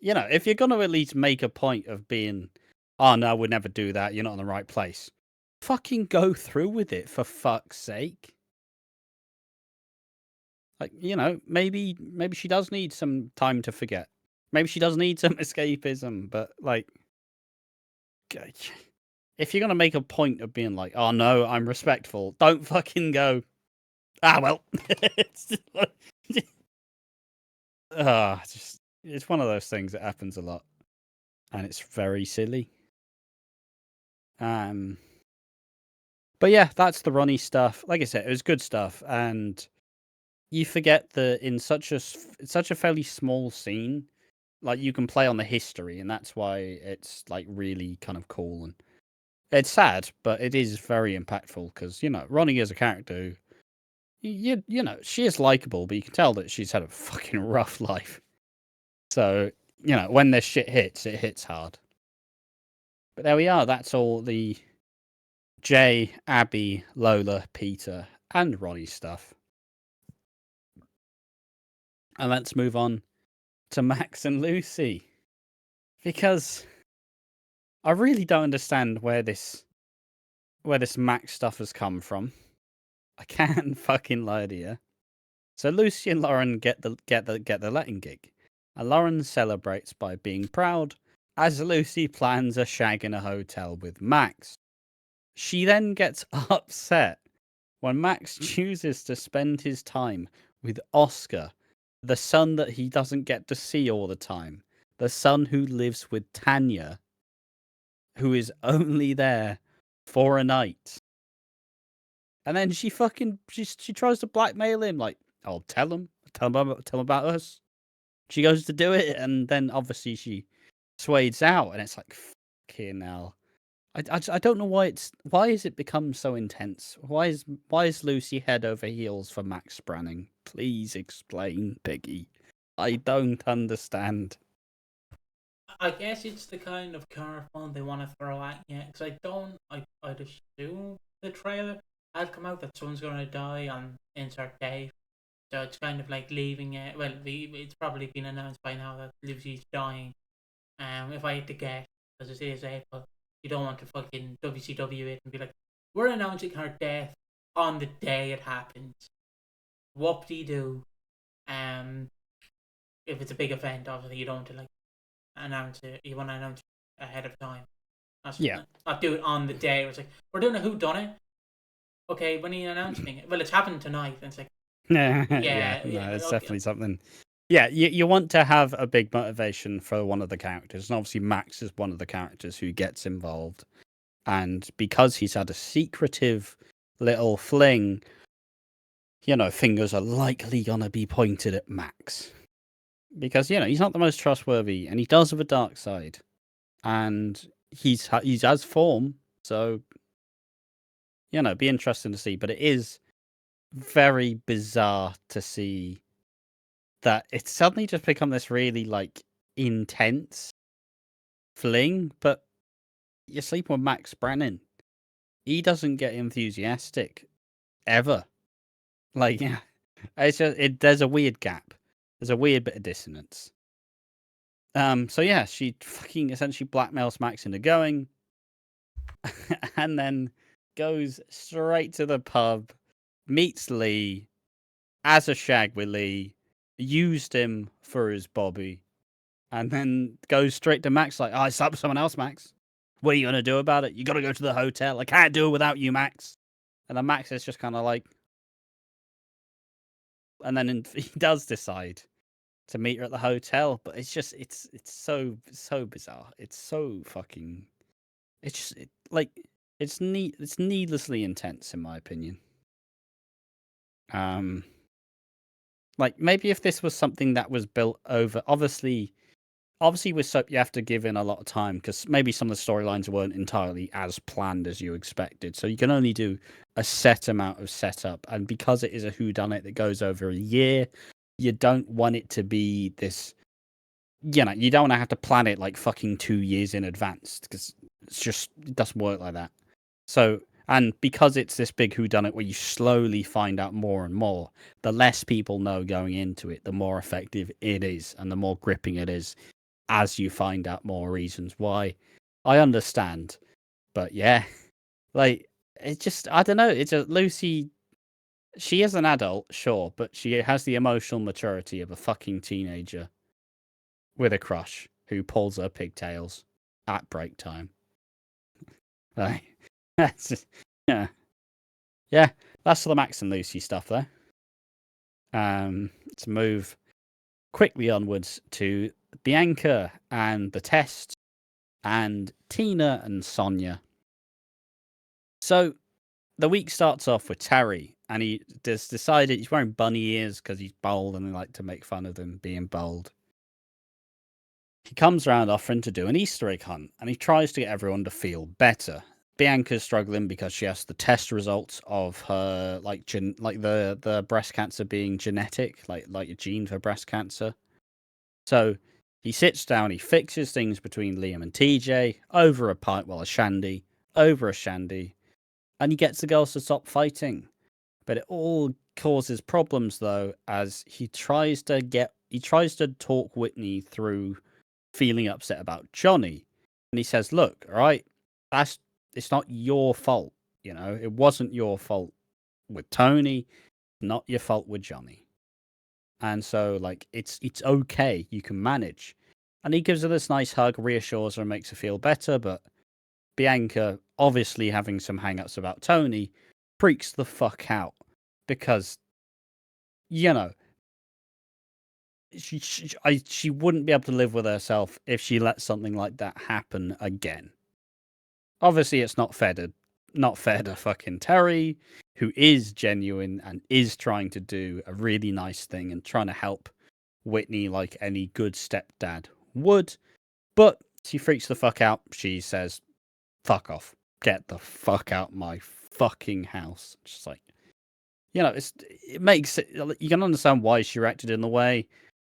you know, if you're gonna at least make a point of being, oh no, I would never do that. You're not in the right place. Fucking go through with it, for fuck's sake. Like, you know, maybe she does need some time to forget. Maybe she does need some escapism, but like, if you're gonna make a point of being like, oh no, I'm respectful, don't fucking go, well. It's one of those things that happens a lot, and it's very silly. But yeah, that's the Ronnie stuff. Like I said, it was good stuff, and you forget that in such a fairly small scene, like, you can play on the history, and that's why it's like really kind of cool. And it's sad, but it is very impactful because, you know, Ronnie is a character who, you know, she is likable, but you can tell that she's had a fucking rough life. So, you know, when this shit hits, it hits hard. But there we are. That's all the Jay, Abby, Lola, Peter, and Ronnie stuff. And let's move on to Max and Lucy, because I really don't understand where this Max stuff has come from. I can't fucking lie to you. So Lucy and Lauren get the letting gig, and Lauren celebrates by being proud as Lucy plans a shag in a hotel with Max. She then gets upset when Max chooses to spend his time with Oscar, the son that he doesn't get to see all the time, the son who lives with Tanya, who is only there for a night. And then she tries to blackmail him, like, "I'll tell him about us." She goes to do it, and then obviously she swades out, and it's like, fucking hell. I don't know why is it become so intense? Why is Lucy head over heels for Max Branning? Please explain, Piggy. I don't understand. I guess it's the kind of curveball they want to throw at you. Because I'd assume the trailer had come out that someone's going to die on insert day. So it's kind of like leaving it. Well, it's probably been announced by now that Lucy's dying. If I had to guess, as it is, but you don't want to fucking WCW it and be like, we're announcing her death on the day it happens. Whoop-de-doo. If it's a big event, obviously you don't want to like announce it. You want to announce it ahead of time. Not do it on the day. It's like, we're doing a whodunit. Okay, when are you announcing it? Well, it's happened tonight. And it's like, No, yeah, it's okay. definitely something. Yeah, you want to have a big motivation for one of the characters. And obviously Max is one of the characters who gets involved. And because he's had a secretive little fling, fingers are likely going to be pointed at Max. Because, he's not the most trustworthy, and he does have a dark side. And he's has form, so, be interesting to see. But it is very bizarre to see that it's suddenly just become this really, like, intense fling. But you're sleeping with Max Brennan. He doesn't get enthusiastic, ever. Like, yeah, it's just, there's a weird gap. There's a weird bit of dissonance. So yeah, she fucking essentially blackmails Max into going, and then goes straight to the pub, meets Lee, as a shag with Lee, used him for his Bobby, and then goes straight to Max like, I slept with someone else, Max. What are you gonna do about it? You gotta go to the hotel. I can't do it without you, Max. And then Max is just kind of like, and then he does decide to meet her at the hotel, but it's just it's so bizarre. It's so fucking. It's just it's needlessly intense in my opinion. Like maybe if this was something that was built over, obviously with soap you have to give in a lot of time because maybe some of the storylines weren't entirely as planned as you expected, so you can only do a set amount of setup, and because it is a whodunit that goes over a year, you don't want it to be this, you don't want to have to plan it like fucking 2 years in advance because it doesn't work like that. So, and because it's this big whodunit where you slowly find out more and more, the less people know going into it, the more effective it is and the more gripping it is as you find out more reasons why. I understand, but yeah, like, it's just, I don't know, it's just Lucy. She is an adult, sure, but she has the emotional maturity of a fucking teenager with a crush who pulls her pigtails at break time. Like, that's just, yeah. That's the Max and Lucy stuff there. Let's move quickly onwards to Bianca and the test, and Tina and Sonia. So the week starts off with Terry, and he just decided he's wearing bunny ears because he's bold and they like to make fun of him being bold. He comes around offering to do an Easter egg hunt, and he tries to get everyone to feel better. Bianca's struggling because she has the test results of her the breast cancer being genetic, like a gene for breast cancer. So he sits down, he fixes things between Liam and TJ over a pint, over a shandy, and he gets the girls to stop fighting. But it all causes problems though, as he tries to talk Whitney through feeling upset about Johnny. And he says, look, all right, it's not your fault, it wasn't your fault with Tony, not your fault with Johnny. And so, like, it's okay, you can manage. And he gives her this nice hug, reassures her, and makes her feel better, but Bianca, obviously having some hang-ups about Tony, freaks the fuck out. Because, she wouldn't be able to live with herself if she let something like that happen again. Obviously, it's not fair to fucking Terry, who is genuine and is trying to do a really nice thing and trying to help Whitney like any good stepdad would. But she freaks the fuck out. She says, fuck off. Get the fuck out my fucking house. Just like, it makes it, you can understand why she reacted in the way,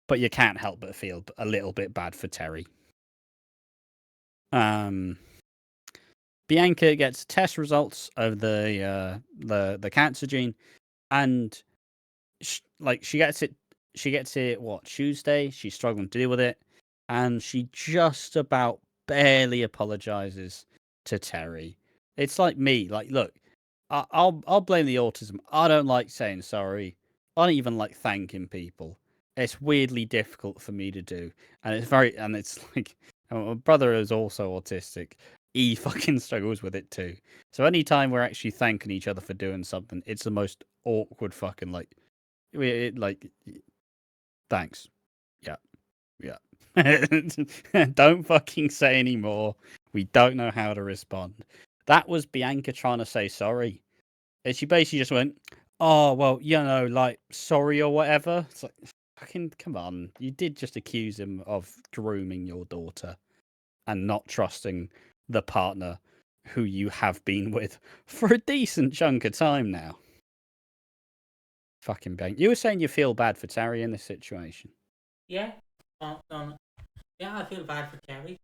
but you can't help but feel a little bit bad for Terry. Bianca gets test results of the cancer gene, and she gets it what, Tuesday. She's struggling to deal with it, and she just about barely apologizes to Terry. It's like me. Like, look, I'll blame the autism. I don't like saying sorry. I don't even like thanking people. It's weirdly difficult for me to do, and it's like my brother is also autistic. He fucking struggles with it too. So anytime we're actually thanking each other for doing something, it's the most awkward fucking like thanks. Yeah. Yeah. Don't fucking say anymore. We don't know how to respond. That was Bianca trying to say sorry. And she basically just went, oh, well, like, sorry or whatever. It's like, fucking, come on. You did just accuse him of grooming your daughter and not trusting the partner who you have been with for a decent chunk of time now. Fucking Bianca. You were saying you feel bad for Terry in this situation. Yeah. Yeah, I feel bad for Terry.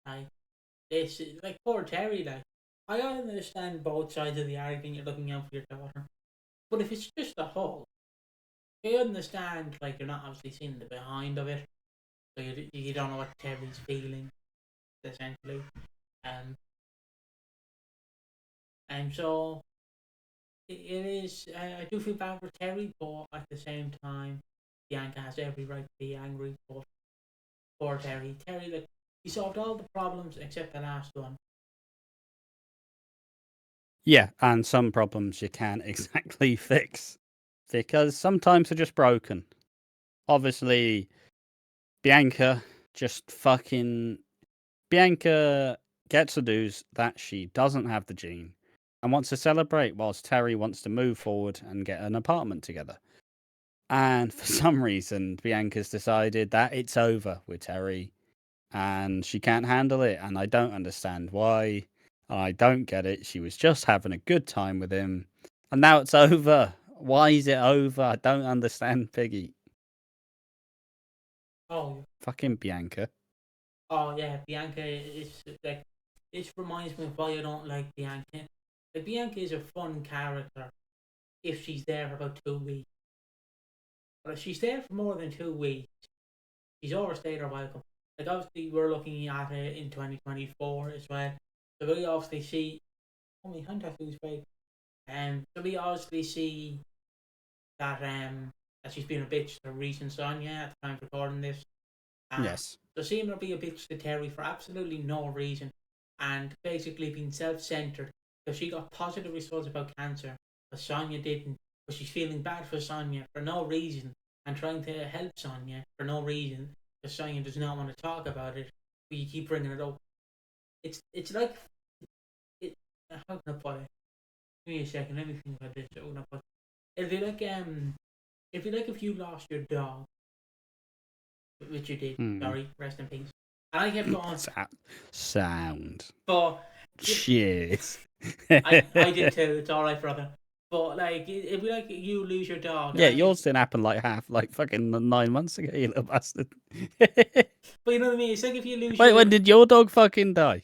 Like poor Terry. Like, I understand both sides of the argument. You're looking out for your daughter, but if it's just a hug, I understand. Like, you're not obviously seeing the behind of it, so you don't know what Terry's feeling, essentially. And so it is. I do feel bad for Terry, but at the same time, Bianca has every right to be angry. But poor Terry. Terry, like, he solved all the problems except the last one. Yeah, and some problems you can't exactly fix because sometimes they're just broken. Obviously, Bianca Bianca gets the news that she doesn't have the gene and wants to celebrate whilst Terry wants to move forward and get an apartment together. And for some reason, Bianca's decided that it's over with Terry and she can't handle it. And I don't understand why. I don't get it. She was just having a good time with him. And now it's over. Why is it over? I don't understand, Piggy. Oh. Fucking Bianca. Oh, yeah. Bianca is like... This reminds me of why I don't like Bianca. Like, Bianca is a fun character if she's there for about 2 weeks. But if she's there for more than 2 weeks, she's overstayed her welcome. Like, obviously, we're looking at it in 2024 as well. So we obviously see... Oh, my hand tattoo's fake. So we obviously see that she's been a bitch to Reese and Sonia at the time of recording this. Yes. So seeing her be a bitch to Terry for absolutely no reason, and basically being self-centered because she got positive results about cancer, but Sonia didn't. But she's feeling bad for Sonia for no reason and trying to help Sonia for no reason because Sonia does not want to talk about it. But you keep bringing it up. It's like how can I put it? Give me a second. Let me think about this. It'd be like if you lost your dog, which you did. Sorry, rest in peace. And I kept going. Sound. But cheers. I did too. It's all right, brother. But like, it'd be like you lose your dog. Yeah, yours didn't happen like fucking 9 months ago, you little bastard. But you know what I mean? It's like if you lose. Wait, when did your dog fucking die?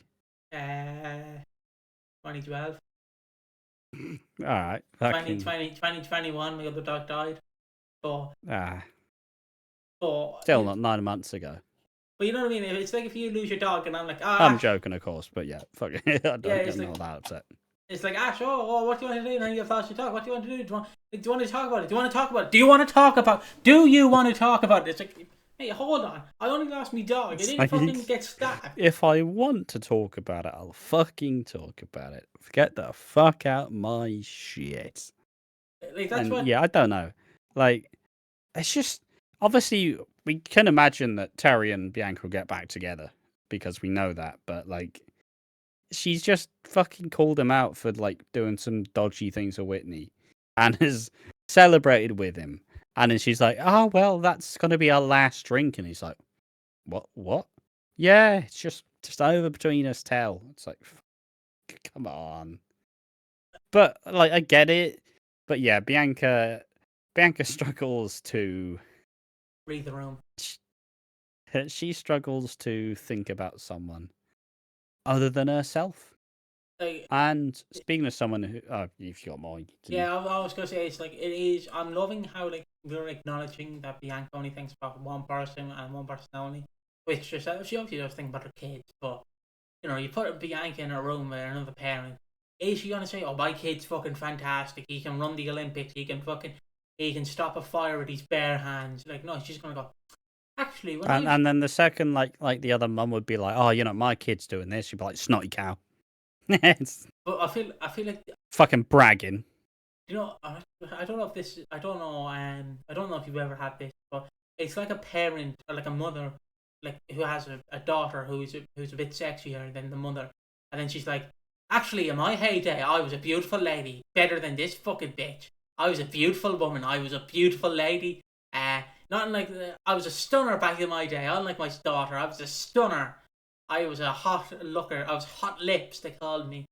2012. All right. 2021, my other dog died. But still not 9 months ago. But you know what I mean? It's like if you lose your dog, and I'm like, I'm joking, of course, but yeah, fuck it. I'm not that upset. It's like, Ash, what do you want to do? Now you've lost your dog. What do you want to do? Do you want to talk about it? Do you want to talk about it? Do you want to talk about it? It's like, hey, hold on. I only lost my dog. I didn't fucking get stabbed. If I want to talk about it, I'll fucking talk about it. Get the fuck out my shit. Like, that's what... Yeah, I don't know. Like, it's just... Obviously, we can imagine that Terry and Bianca will get back together because we know that, but, like, she's just fucking called him out for, like, doing some dodgy things for Whitney and has celebrated with him. And then she's like, oh, well, that's going to be our last drink. And he's like, what? Yeah, it's just over between us, tell. It's like, come on. But, like, I get it. But, yeah, Bianca struggles to... read the room. She struggles to think about someone other than herself. And speaking of someone who, if you got more, yeah, I was gonna say, it's like, it is. I'm loving how, like, we're acknowledging that Bianca only thinks about one person and one person only, which she obviously does think about her kids, but you put Bianca in a room with another parent. Is she gonna say, "Oh, my kid's fucking fantastic. He can run the Olympics. He can stop a fire with his bare hands"? Like, no, she's gonna go. Actually, and then the second, like the other mum would be like, "Oh, my kid's doing this," she'd be like, "Snotty cow." It's but I feel like fucking bragging. I don't know if this. I don't know. I don't know if you've ever had this, but it's like a parent or like a mother, like who has a daughter who's a bit sexier than the mother, and then she's like, "Actually, in my heyday, I was a beautiful lady, better than this fucking bitch. I was a beautiful woman. I was a beautiful lady. Not like I was a stunner back in my day. Unlike my daughter, I was a stunner. I was a hot looker. I was hot lips. They called me.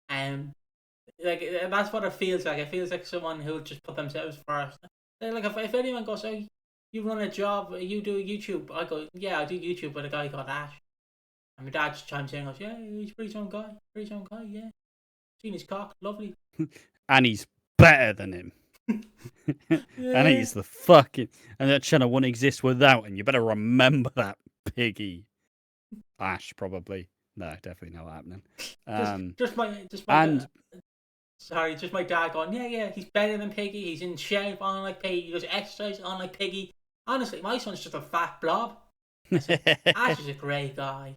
Like that's what it feels like. It feels like someone who just put themselves first. Like if anyone goes, "Oh, you run a job, you do YouTube," I go, "Yeah, I do YouTube with a guy called Ash." And my dad just chimes in and goes, "Yeah, he's a pretty strong guy, yeah. Seen his cock, lovely." And he's better than him. Yeah. And he's the fucking... And that channel wouldn't exist without him. You better remember that, Piggy. Ash, probably. No, definitely not happening. Just my dad going, "Yeah, he's better than Piggy. He's in shape on like Piggy. He does exercise on like Piggy." Honestly, my son's just a fat blob. Ash is a great guy.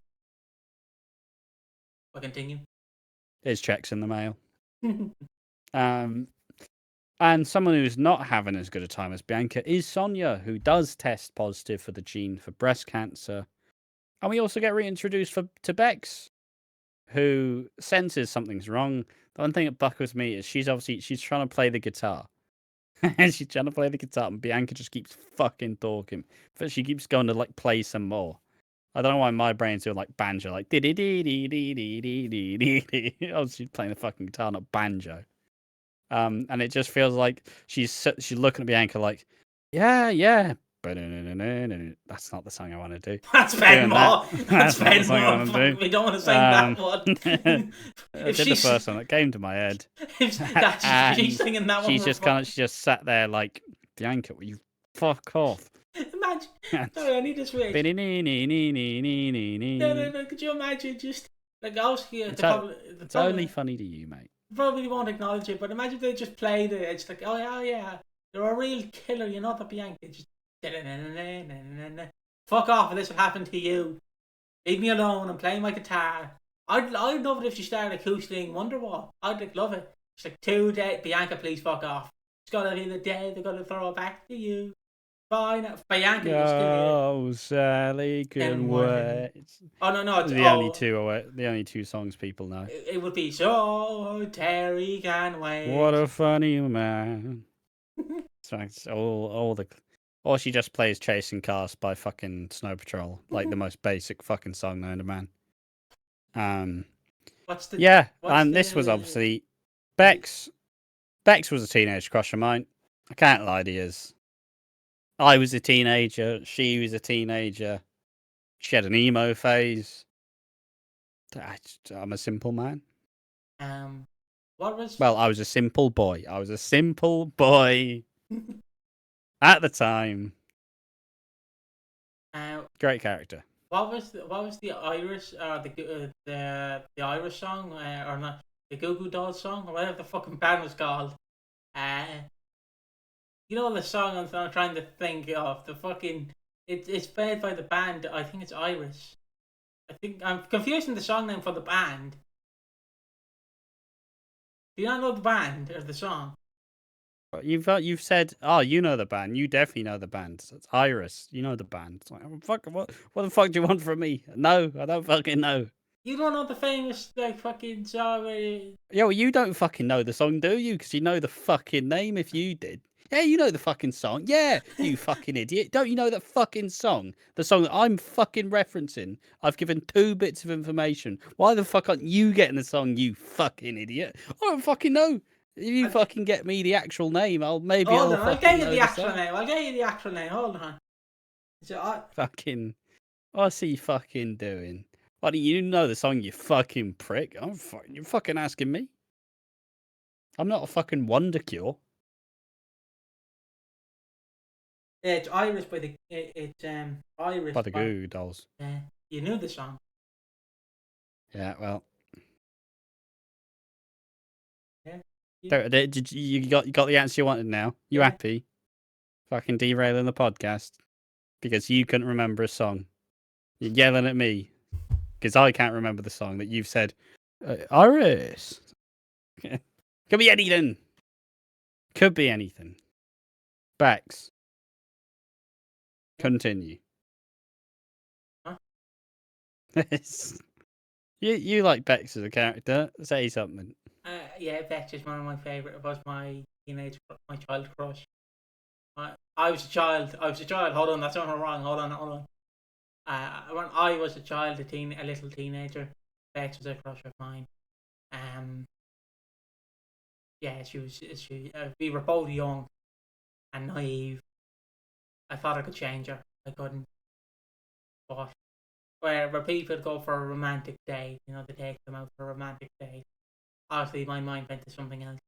I'll continue. His check's in the mail. And someone who's not having as good a time as Bianca is Sonia, who does test positive for the gene for breast cancer. And we also get reintroduced to Bex, who senses something's wrong. The one thing that buckles me is she's trying to play the guitar. And she's trying to play the guitar, and Bianca just keeps fucking talking. But she keeps going to like play some more. I don't know why my brain's doing like banjo, like dee dee dee dee dee dee dee dee dee. Oh, she's playing the fucking guitar, not banjo. And it just feels like she's looking at Bianca like, yeah. That's not the song I want to do. That's Ben Moore. That's Ben Moore. Do. We don't want to sing that one. I did the first one that came to my head. She's singing that one. She just sat there like, Bianca, will you fuck off? Imagine. Sorry, I need to switch. No. Could you imagine just like obviously it's only funny to you, mate. Probably won't acknowledge it, but imagine if they just played it. It's like, "Oh yeah, you're a real killer. You're not the Bianca." Just fuck off, and this would happen to you. Leave me alone. I'm playing my guitar. I'd love it if she started acoustic Wonderwall. I'd love it. It's like, "Too dead, Bianca, please fuck off. It's gotta be the day they're gonna throw it back to you. Fine, Bianca, you're still here." Sally can wait. Oh no, it's the only two songs people know. It would be "So Terry Can Wait." What a funny man. So or she just plays "Chasing Cars" by fucking Snow Patrol, like the most basic fucking song known to man. This was obviously Bex. Bex was a teenage crush of mine. I can't lie to you. I was a teenager. She was a teenager. She had an emo phase. I'm a simple man. What was? Well, I was a simple boy. At the time. Great character. What was the Irish the Irish song or not the Goo Goo Dolls song or whatever the fucking band was called? You know the song I'm trying to think of. The fucking it's played by the band. I think it's Irish. I think I'm confusing the song name for the band. Do you not know the band or the song? You've said, "Oh, you know the band. You definitely know the band. It's Iris. You know the band." It's like, what the fuck do you want from me? No, I don't fucking know. You don't know the famous like fucking song. Yeah, well, you don't fucking know the song, do you? Because you know the fucking name. If you did, yeah, you know the fucking song. Yeah, you fucking idiot. Don't you know that fucking song? The song that I'm fucking referencing. I've given 2 bits of information. Why the fuck aren't you getting the song? You fucking idiot. I don't fucking know. If you fucking get me the actual name, I'll get you the actual name. Hold on. What's he fucking doing? Why do you know the song, you fucking prick? You're fucking asking me. I'm not a fucking Wonder Cure. Yeah, it's Irish by the Irish by the Goo Goo Dolls. Yeah, you knew the song. Yeah, well. Yeah. Did you got the answer you wanted now? You Yeah. happy? Fucking derailing the podcast because you couldn't remember a song. You're yelling at me because I can't remember the song that you've said. Iris. Could be anything. Could be anything. Bex. Continue. Huh? You like Bex as a character. Say something. Yeah, Bex is one of my favourite. It was my my child crush. I was a child. Hold on, that's not wrong. Hold on. When I was a child, a little teenager, Bex was a crush of mine. Yeah, we were both young and naive. I thought I could change her. I couldn't. But where people go for a romantic date, they take them out for a romantic date. Obviously, my mind went to something else.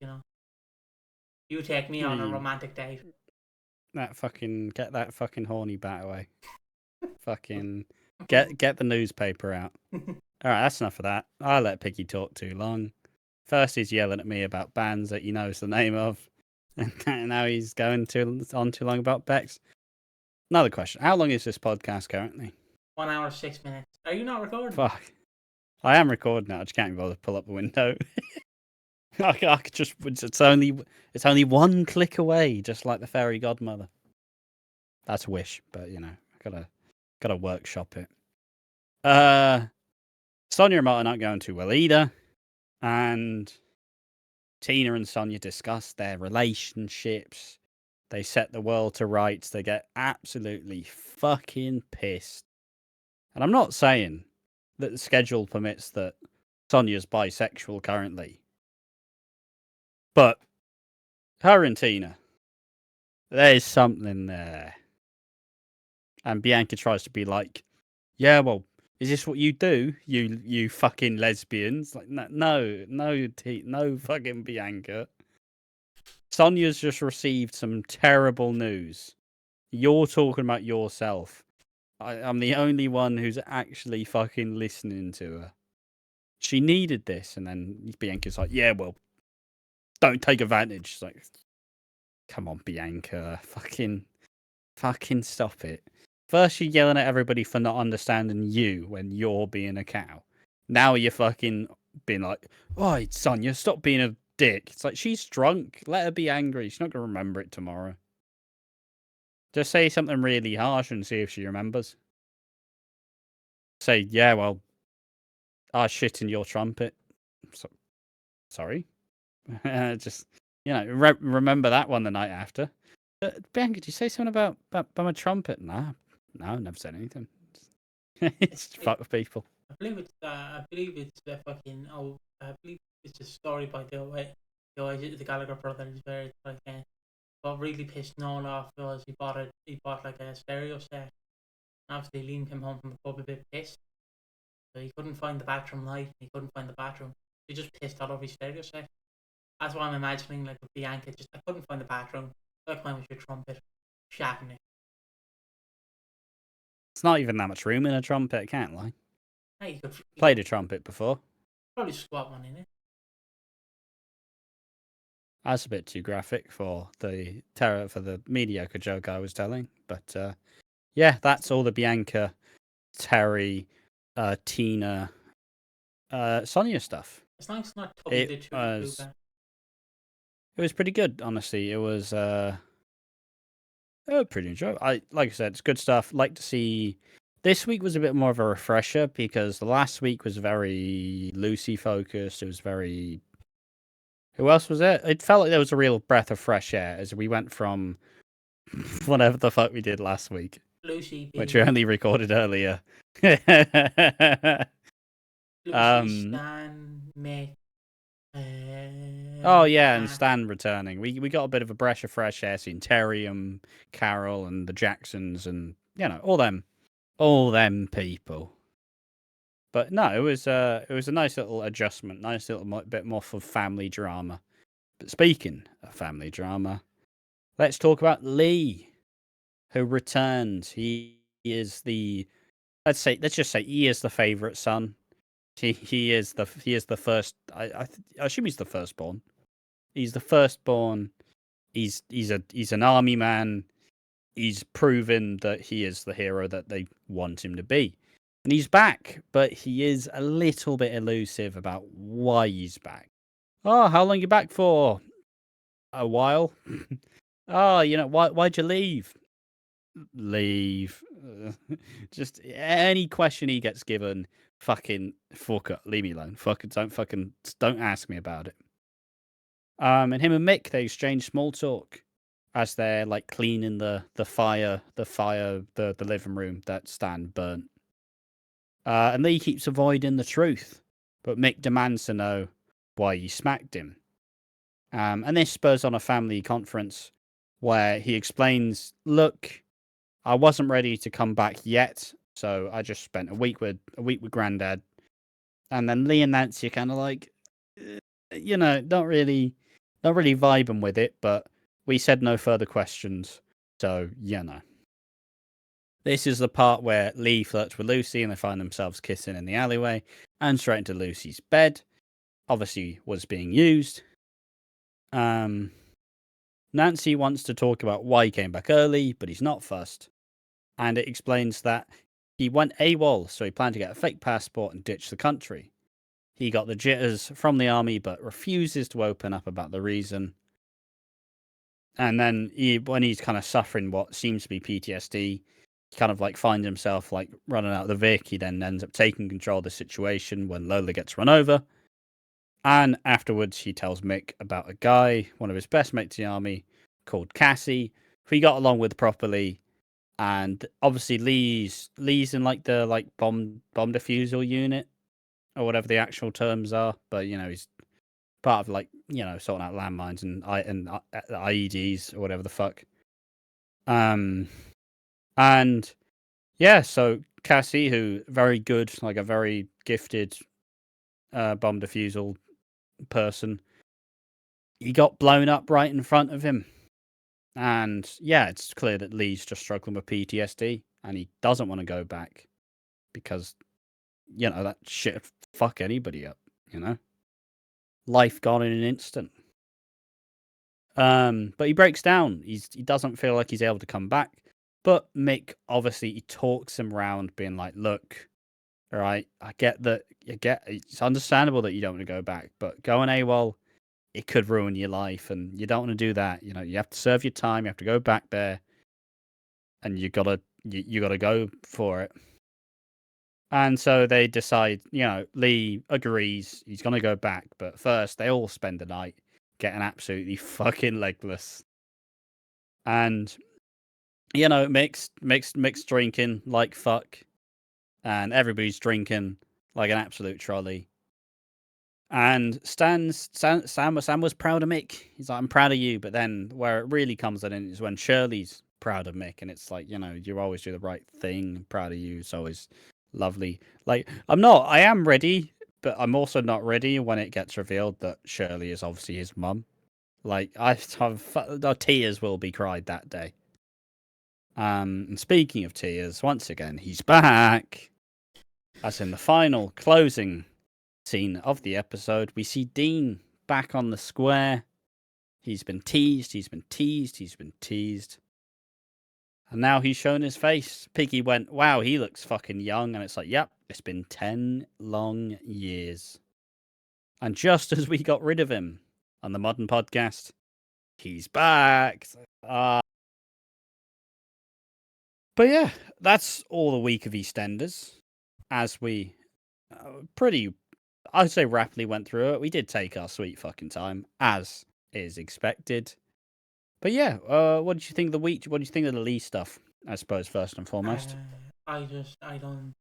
You take me on a romantic date. Get that fucking horny bat away. Fucking get the newspaper out. All right, that's enough of that. I let Piggy talk too long. First, he's yelling at me about bands that he knows the name of, and now he's going on too long about Bex. Another question: how long is this podcast currently? 1 hour 6 minutes. Are you not recording? Fuck, I am recording now. I just can't be bothered to pull up the window. I could just. It's only one click away, just like the fairy godmother. That's a wish, but I gotta workshop it. Sonia and Martin aren't going too well either, and Tina and Sonia discuss their relationships. They set the world to rights. They get absolutely fucking pissed. And I'm not saying that the schedule permits that Sonia's bisexual currently, but her and Tina, there's something there. And Bianca tries to be like, yeah, well, is this what you do? You fucking lesbians? Like, no, fucking Bianca. Sonia's just received some terrible news. You're talking about yourself. I'm the only one who's actually fucking listening to her. She needed this, and then Bianca's like, yeah, well, don't take advantage. It's like, come on, Bianca. Fucking stop it. First, you're yelling at everybody for not understanding you when you're being a cow. Now you're fucking being like, oh, Sonia, stop being a dick. It's like, she's drunk. Let her be angry. She's not going to remember it tomorrow. Just say something really harsh and see if she remembers. Say, yeah, well, I shit in your trumpet. Sorry? Just, remember that one the night after. Ben, could you say something about my trumpet? Nah, no, I never said anything. It's fuck with people. I believe it's the fucking. Oh, I believe it's a story by the Gallagher brothers where it's like what really pissed Noel off was he bought like a stereo set. Obviously, Liam came home from the pub a bit pissed, so he couldn't find the bathroom light. He couldn't find the bathroom. He just pissed all over his stereo set. That's why I'm imagining like with Bianca. I couldn't find the bathroom. Like mine with your trumpet, shatting it. It's not even that much room in a trumpet. I can't lie. Hey, you could played a trumpet before. Probably squat one in it. That's a bit too graphic for the mediocre joke I was telling, but yeah, that's all the Bianca, Terry, Tina, Sonia stuff. It's nice not totally the two. It was pretty good, honestly. It was pretty enjoyable. Like I said, it's good stuff. Like to see. This week was a bit more of a refresher because the last week was very Lucy focused. It was very. Who else was it? It felt like there was a real breath of fresh air as we went from whatever the fuck we did last week. Lucy, which we only recorded earlier. Lucy, Stan, Mick. Oh yeah, and Stan returning. We got a bit of a breath of fresh air seeing Terry and Carol and the Jacksons and all them people. But no, it was a nice little adjustment, nice little bit more for family drama. But speaking of family drama, let's talk about Lee, who returns. He is let's just say he is the favourite son. He is the first. I assume he's the firstborn. He's the firstborn. He's an army man. He's proven that he is the hero that they want him to be. And he's back, but he is a little bit elusive about why he's back. Oh, how long you back for? A while. Oh, why'd you leave? Leave. Just any question he gets given, fucking fuck it, leave me alone. Don't ask me about it. And him and Mick, they exchange small talk as they're like cleaning the living room that Stan burnt. And Lee keeps avoiding the truth, but Mick demands to know why he smacked him. And this spurs on a family conference where he explains, look, I wasn't ready to come back yet, so I just spent a week with Granddad. And then Lee and Nancy are kind of like, not really vibing with it, but we said no further questions, so This is the part where Lee flirts with Lucy and they find themselves kissing in the alleyway and straight into Lucy's bed. Obviously was being used. Nancy wants to talk about why he came back early, but he's not fussed. And it explains that he went AWOL, so he planned to get a fake passport and ditch the country. He got the jitters from the army, but refuses to open up about the reason. And then when he's kind of suffering what seems to be PTSD, he kind of like finds himself like running out of the Vic. He then ends up taking control of the situation when Lola gets run over. And afterwards, he tells Mick about a guy, one of his best mates in the army, called Cassie, who he got along with properly. And obviously, Lee's in like the bomb defusal unit or whatever the actual terms are. But he's part of like sorting out landmines and IEDs or whatever the fuck. And yeah, so Cassie, who very good, like a very gifted bomb defusal person, he got blown up right in front of him. And yeah, it's clear that Lee's just struggling with PTSD and he doesn't want to go back because that shit fuck anybody up, life gone in an instant. But he breaks down. He doesn't feel like he's able to come back. But Mick, obviously, he talks him round, being like, look, all right, I get that. It's understandable that you don't want to go back, but going AWOL, it could ruin your life, and you don't want to do that. You have to serve your time. You have to go back there, and you gotta go for it. And so they decide, Lee agrees he's gonna go back, but first they all spend the night getting absolutely fucking legless. And Mick's drinking like fuck, and everybody's drinking like an absolute trolley. And Sam was proud of Mick. He's like, I'm proud of you. But then where it really comes in is when Shirley's proud of Mick, and it's like, you always do the right thing. I'm proud of you. It's always lovely. Like, I am ready, but I'm also not ready when it gets revealed that Shirley is obviously his mum. Like, tears will be cried that day. And speaking of tears, once again, he's back. As in the final closing scene of the episode, we see Dean back on the square. He's been teased. And now he's shown his face. Piggy went, wow, he looks fucking young. And it's like, yep, it's been 10 long years. And just as we got rid of him on the Modern Podcast, he's back. But yeah, that's all the week of EastEnders. As we I'd say rapidly went through it. We did take our sweet fucking time, as is expected. But yeah, what did you think of the week? What did you think of the Lee stuff? I suppose first and foremost. I don't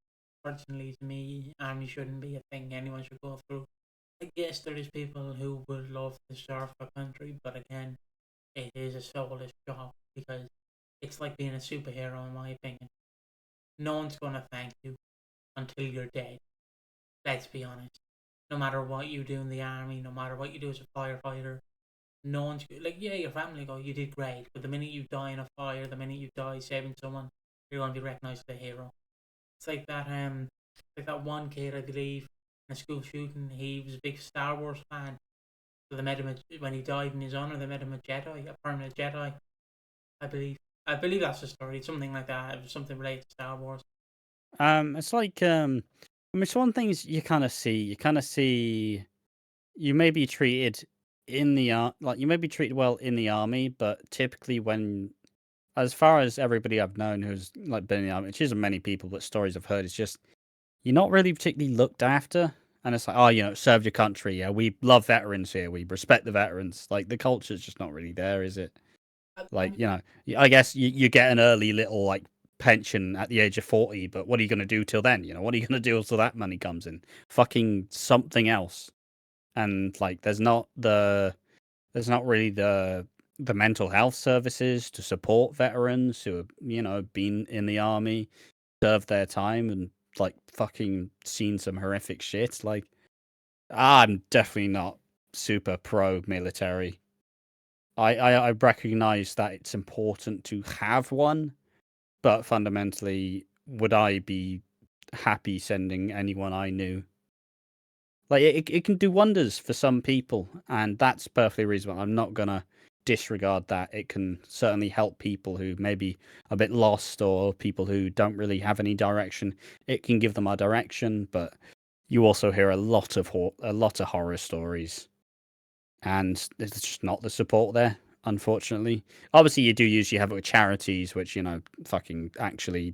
personally, to me, army shouldn't be a thing anyone should go through. I guess there is people who would love to serve a country, but again, it is a soulless job because it's like being a superhero, in my opinion. No one's gonna thank you until you're dead. Let's be honest. No matter what you do in the army, no matter what you do as a firefighter, no one's like, yeah, your family go, you did great, but the minute you die in a fire, the minute you die saving someone, you're going to be recognized as a hero. It's like that one kid, I believe, in a school shooting. He was a big Star Wars fan. So they made him when he died in his honor. They made him a Jedi, a permanent Jedi. I believe. I believe that's the story. Something like that. It was something related to Star Wars. It's like I mean, it's one things you kind of see. You kind of see you may be treated in the like you may be treated well in the army, but typically when, as far as everybody I've known who's like been in the army, which isn't many people, but stories I've heard, it's just you're not really particularly looked after. And it's like, oh, serve your country. Yeah, we love veterans here. We respect the veterans. Like the culture's just not really there, is it? I Like, I guess you get an early little like pension at the age of 40, but what are you going to do till then? What are you going to do till that money comes in? Fucking something else. And like, there's not really the mental health services to support veterans who have, been in the army, served their time, and like fucking seen some horrific shit. Like, I'm definitely not super pro military. I recognize that it's important to have one, but fundamentally, would I be happy sending anyone I knew? Like, it can do wonders for some people, and that's perfectly reasonable. I'm not gonna disregard that. It can certainly help people who may be a bit lost or people who don't really have any direction. It can give them a direction, but you also hear a lot of horror stories, and there's just not the support there, unfortunately. Obviously, you do usually have it with charities, which fucking actually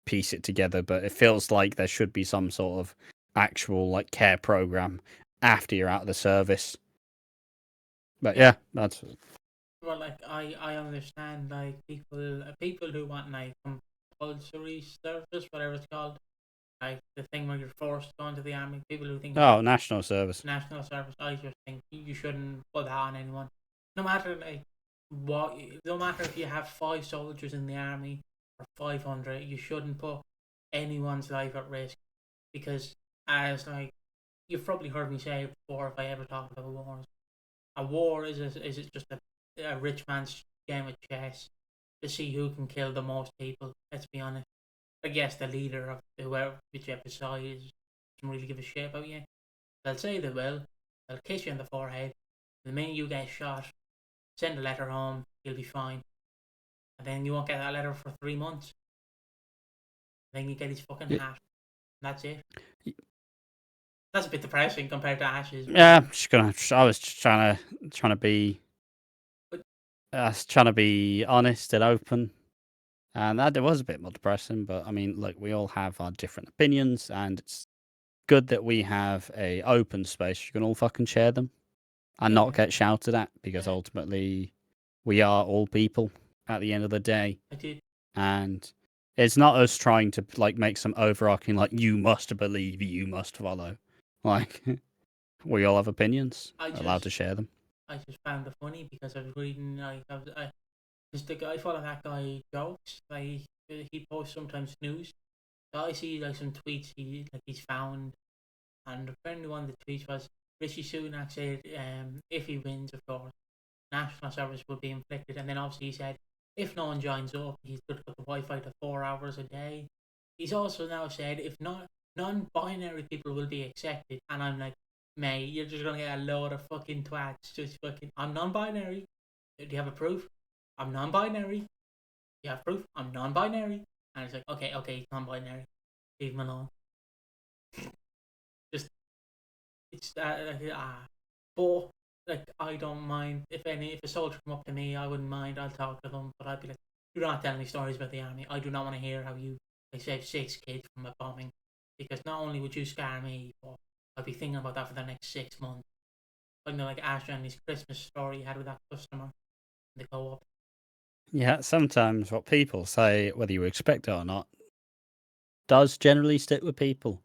piece it together, but it feels like there should be some sort of actual like care program after you're out of the service. But yeah, that's Well, like I understand like people who want like compulsory service, whatever it's called, like the thing where you're forced to go into the army. People who think national service. national service, I just think you shouldn't put that on anyone. No matter like what, no matter if you have 5 soldiers in the army or 500, you shouldn't put anyone's life at risk because, as like you've probably heard me say before, if I ever talk about wars, a war is just a rich man's game of chess to see who can kill the most people. Let's be honest. I guess the leader of whichever side doesn't really give a shit about you. They'll say they will. They'll kiss you in the forehead. The minute you get shot, send a letter home. You'll be fine. And then you won't get that letter for 3 months. Then you get his fucking hat. And that's it. That's a bit depressing compared to Ashes. Yeah, I was just trying to be, honest and open, and that it was a bit more depressing. But I mean, look, we all have our different opinions, and it's good that we have a open space. You can all fucking share them and not get shouted at, because ultimately we are all people at the end of the day. I did. And it's not us trying to like make some overarching like you must believe, you must follow. Like we all have opinions, allowed to share them. I just found it funny because I was reading just the guy following that guy jokes like he posts sometimes news. So I see like some tweets he's found, and apparently one of the tweets was Rishi Sunak said if he wins, of course, national service will be inflicted, and then obviously he said if no one joins up, he's going to cut the Wi-Fi to 4 hours a day. He's also now said if not non-binary people will be accepted, and I'm like, mate, you're just gonna get a load of fucking twats just fucking. I'm non-binary. Do you have a proof? I'm non-binary. You have proof? I'm non-binary. And it's like, okay, he's non-binary. Leave him alone. Just it's but like I don't mind if a soldier come up to me, I wouldn't mind. I'll talk to them, but I'd be like, you're not telling me stories about the army. I do not want to hear how you saved 6 kids from a bombing, because not only would you scare me, but I'd be thinking about that for the next 6 months. Like Ash and his Christmas story he had with that customer in the co-op. Yeah, sometimes what people say, whether you expect it or not, does generally stick with people.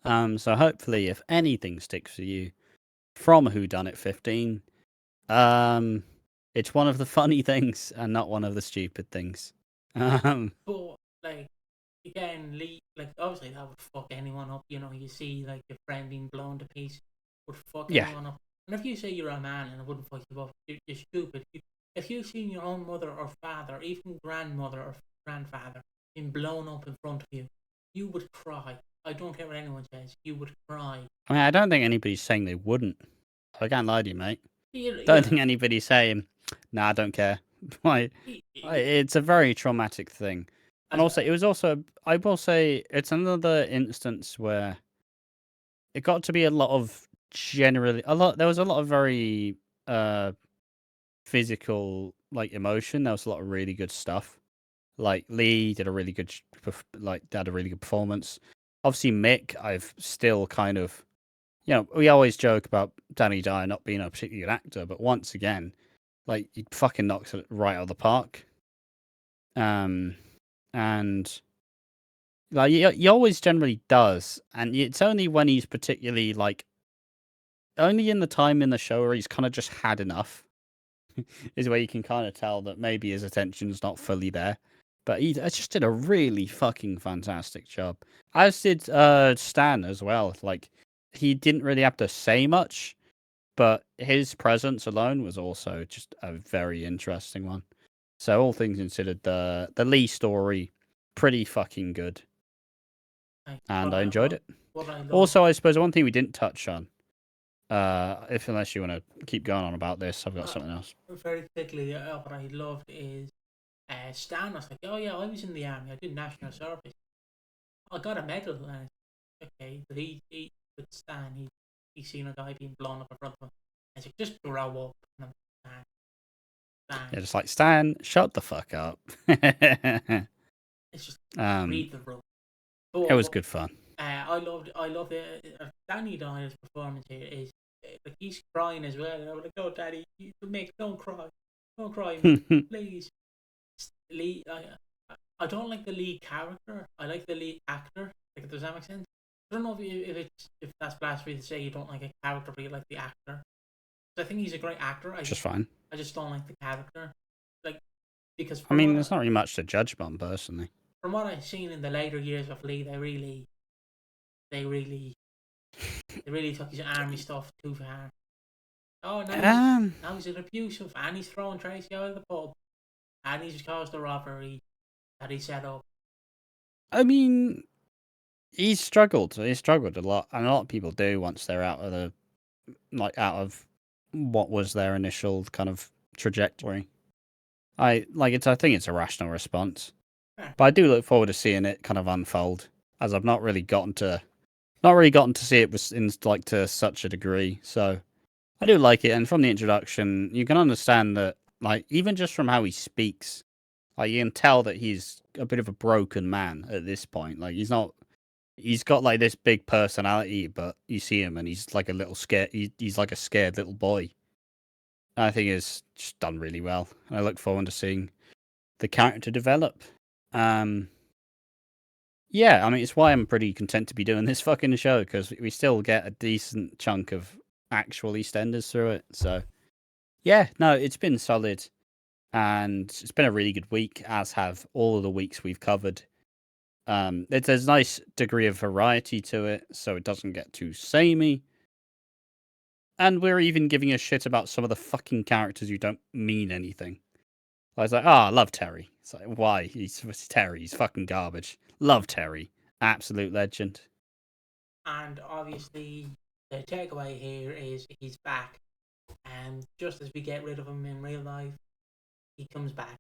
So hopefully, if anything sticks with you from WHODUNNIT 15, it's one of the funny things and not one of the stupid things. But like again, like obviously that would fuck anyone up. You see like your friend being blown to pieces, would fuck anyone up. And if you say you're a man and it wouldn't fuck you up, you're stupid. If you've seen your own mother or father, even grandmother or grandfather, being blown up in front of you, you would cry. I don't care what anyone says. You would cry. I mean, I don't think anybody's saying they wouldn't. I can't lie to you, mate. You, Don't think anybody's saying, nah, I don't care. It's a very traumatic thing. And also, it was also, I will say, it's another instance where it got to be a lot of there was a lot of very physical, like, emotion. There was a lot of really good stuff. Like, Lee did a really good, had a really good performance. Obviously, Mick, I've still kind of, we always joke about Danny Dyer not being a particularly good actor, but once again, like, he fucking knocks it right out of the park. And like, he always generally does, and it's only when he's particularly, like, only in the time in the show where he's kind of just had enough is where you can kind of tell that maybe his attention's not fully there. But he just did a really fucking fantastic job. As did Stan as well. Like, he didn't really have to say much, but his presence alone was also just a very interesting one. So all things considered, the Lee story, pretty fucking good. And I enjoyed it. Also, I suppose one thing we didn't touch on, unless you want to keep going on about this, I've got something else. Very quickly, what I loved is Stan was like, oh yeah, I was in the army, I did national service. I got a medal. Okay, but he with Stan, he's seen a guy being blown up in front of him. And he's like, just grow up. And I'm Stan. Yeah, just like, Stan, shut the fuck up. It's just read the room. But it was good fun. I loved it. Danny Dyer's performance here is like, he's crying as well. And I'm like, oh, Daddy, don't cry, please. Lee, I don't like the lead character. I like the lead actor. Like, does that make sense? I don't know if that's blasphemy to say you don't like a character, but you like the actor. I think he's a great actor. Fine. I just don't like the character. Like, because there's not really much to judge on personally. From what I've seen in the later years of Lee, they really took his army stuff too far. Oh, now he's an abusive, and he's throwing Tracy out of the pub, and he's caused a robbery that he set up. I mean, he's struggled. He's struggled a lot, and a lot of people do once they're out of what was their initial kind of trajectory. I think it's a rational response, but I do look forward to seeing it kind of unfold, as I've not really gotten to see it to such a degree. So I do like it, and from the introduction, you can understand that, like, even just from how he speaks, like, you can tell that he's a bit of a broken man at this point. Like, he's got like this big personality, but you see him and he's like a little scared. He's like a scared little boy. I think it's just done really well. I look forward to seeing the character develop. Yeah, I mean, it's why I'm pretty content to be doing this fucking show, because we still get a decent chunk of actual EastEnders through it. So, yeah, no, it's been solid, and it's been a really good week, as have all of the weeks we've covered. There's a nice degree of variety to it, so it doesn't get too samey. And we're even giving a shit about some of the fucking characters who don't mean anything. I was like, I love Terry. It's like, why? He's Terry. He's fucking garbage. Love Terry. Absolute legend. And obviously, the takeaway here is he's back. And just as we get rid of him in real life, he comes back.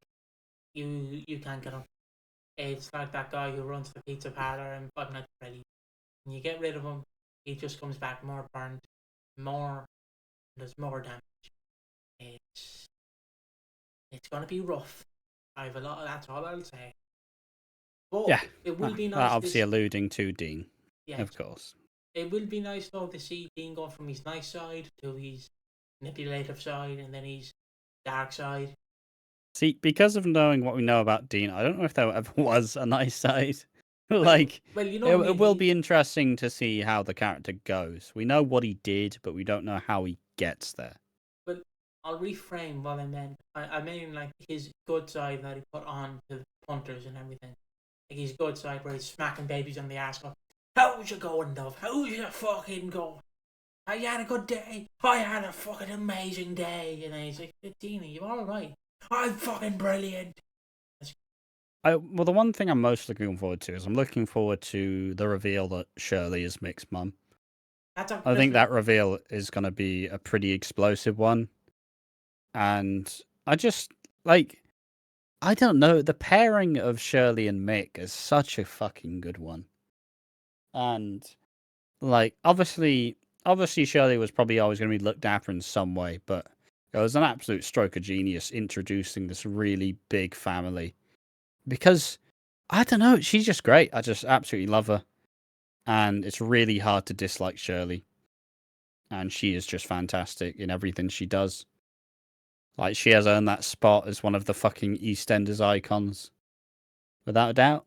You can't get him. It's like that guy who runs the pizza parlor and Five Nights at Freddy's. When you get rid of him, he just comes back more burnt, there's more damage. It's gonna be rough. I have a lot. That's all I'll say. But yeah, it will be nice. Obviously, alluding to Dean. Yeah, of course. It will be nice though to see Dean go from his nice side to his manipulative side, and then his dark side. See, because of knowing what we know about Dean, I don't know if there ever was a nice side. Like, well, you know, it will be interesting to see how the character goes. We know what he did, but we don't know how he gets there. Well, I'll reframe what I meant. I mean, like, his good side that he put on to the punters and everything. Like, his good side where he's smacking babies on the ass. Going, how's you going, Dove? How's you fucking going? Have you had a good day? I had a fucking amazing day. And then he's like, Dean, you alright? I'm fucking brilliant. Well, the one thing I'm most looking forward to is I'm looking forward to the reveal that Shirley is Mick's mum. I think that reveal is going to be a pretty explosive one. And I just, like, I don't know, the pairing of Shirley and Mick is such a fucking good one. And, like, obviously Shirley was probably always going to be looked after in some way, but it was an absolute stroke of genius introducing this really big family. Because, I don't know, she's just great. I just absolutely love her. And it's really hard to dislike Shirley. And she is just fantastic in everything she does. Like, she has earned that spot as one of the fucking EastEnders icons. Without a doubt.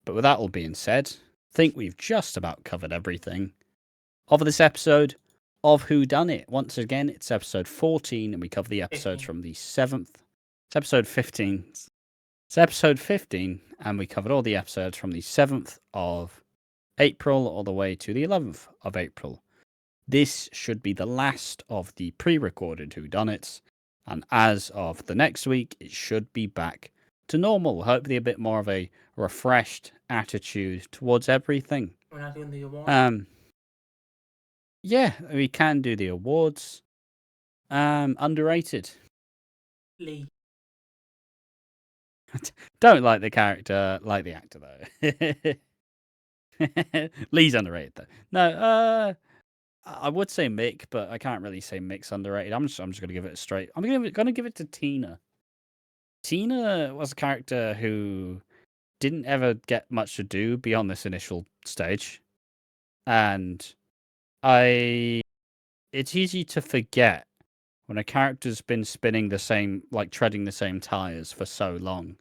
But with that all being said, I think we've just about covered everything of this episode of WhoDunnit. Once again, it's episode 14, and we cover the episodes 15. from the 7th. It's episode 15. It's episode 15, and we covered all the episodes from the 7th of April all the way to the 11th of April. This should be the last of the pre-recorded WhoDunnits, and as of the next week, it should be back to normal. Hopefully a bit more of a refreshed attitude towards everything. We're not doing the awards. Yeah, we can do the awards. Underrated. Lee. Don't like the character, like the actor though. Lee's underrated though. No, I would say Mick, but I can't really say Mick's underrated. I'm just gonna give it straight. I'm gonna give it to Tina. Tina was a character who didn't ever get much to do beyond this initial stage, and it's easy to forget when a character's been spinning the same, like treading the same tires for so long,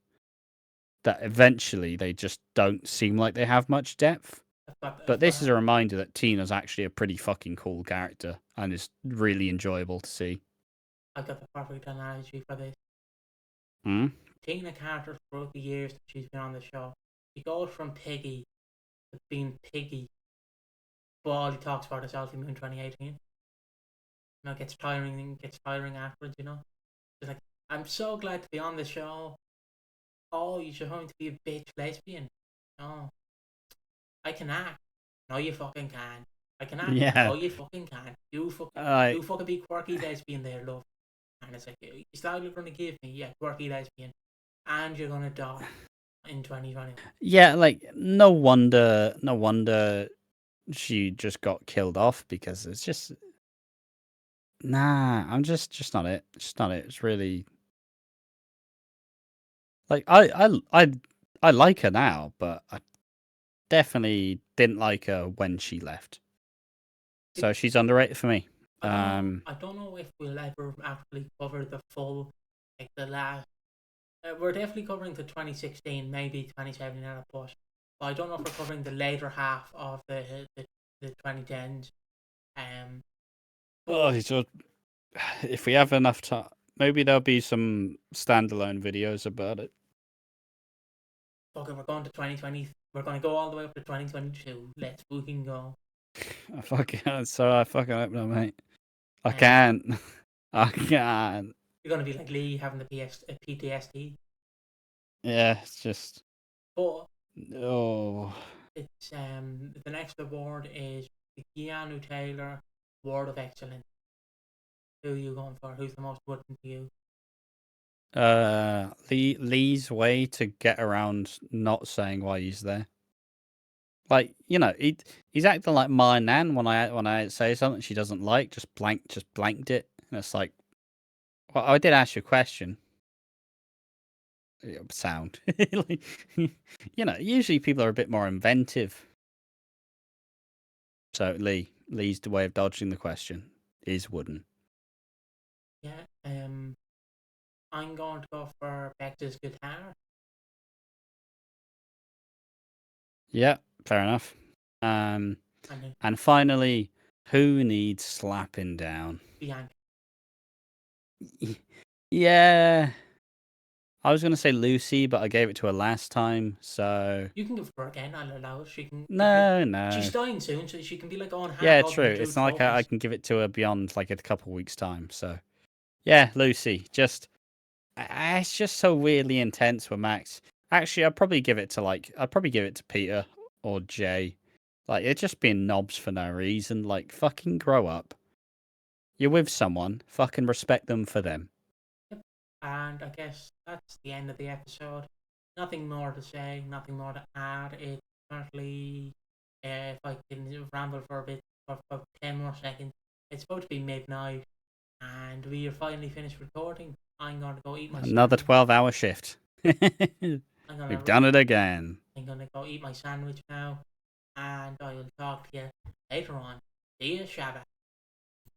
that eventually they just don't seem like they have much depth. But this is a reminder that Tina's actually a pretty fucking cool character and is really enjoyable to see. I've got the perfect analogy for this. Hmm? Tina character throughout the years that she's been on the show, she goes from Piggy to being Piggy, but all he talks about is Alfie Moon 2018. It gets tiring afterwards, you know? It's like, I'm so glad to be on the show. Oh, you're going to be a bitch lesbian. No. I can act. No, you fucking can. I can act. Yeah. No, you fucking can. You fucking be quirky lesbian there, love. And it's like, is that what you're going to give me? Yeah, quirky lesbian. And you're going to die in 2020. Yeah, like, no wonder she just got killed off, because it's just... Nah, I'm just not it. Just not it. It's really... Like, I like her now, but I definitely didn't like her when she left. So she's underrated for me. I don't know if we'll ever actually cover the full, like the last. We're definitely covering the 2016, maybe 2017 at a push. But I don't know if we're covering the later half of the 2010s. So if we have enough time, maybe there'll be some standalone videos about it. Okay, we're going to 2020. We're going to go all the way up to 2022. Let's fucking go. I fucking hope not, mate. I can't. I can't. You're going to be like Lee having the PTSD. Yeah, it's just... But oh, it's the next award is the Keanu Taylor Award of Excellence. Who are you going for? Who's the most wooden to you? Lee's way to get around not saying why he's there. Like, you know, he's acting like my nan when I say something she doesn't like, just blanked it. And it's like, well, I did ask you a question. Sound. Like, you know, usually people are a bit more inventive. So Lee's the way of dodging the question is wooden. Yeah, I'm going to go for Becca's guitar. Yeah, fair enough. And finally, who needs slapping down? Bianca. Yeah. I was going to say Lucy, but I gave it to her last time, so... You can give her again, I'll allow it. She can... No. She's dying soon, so she can be like on half. Yeah, true. It's not like I can give it to her beyond like a couple of weeks' time, so... Yeah, Lucy. Just It's just so weirdly intense with Max. Actually, I'd probably give it to Peter or Jay. Like, it's just being knobs for no reason. Like, fucking grow up. You're with someone, fucking respect them for them. And I guess that's the end of the episode. Nothing more to say, nothing more to add. It's currently, if I can ramble for a bit, for 10 more seconds, it's supposed to be midnight, and we are finally finished recording. I'm going to go eat my Another sandwich. 12-hour shift. We've done it again. I'm going to go eat my sandwich now, and I will talk to you later on. See you, Shabba.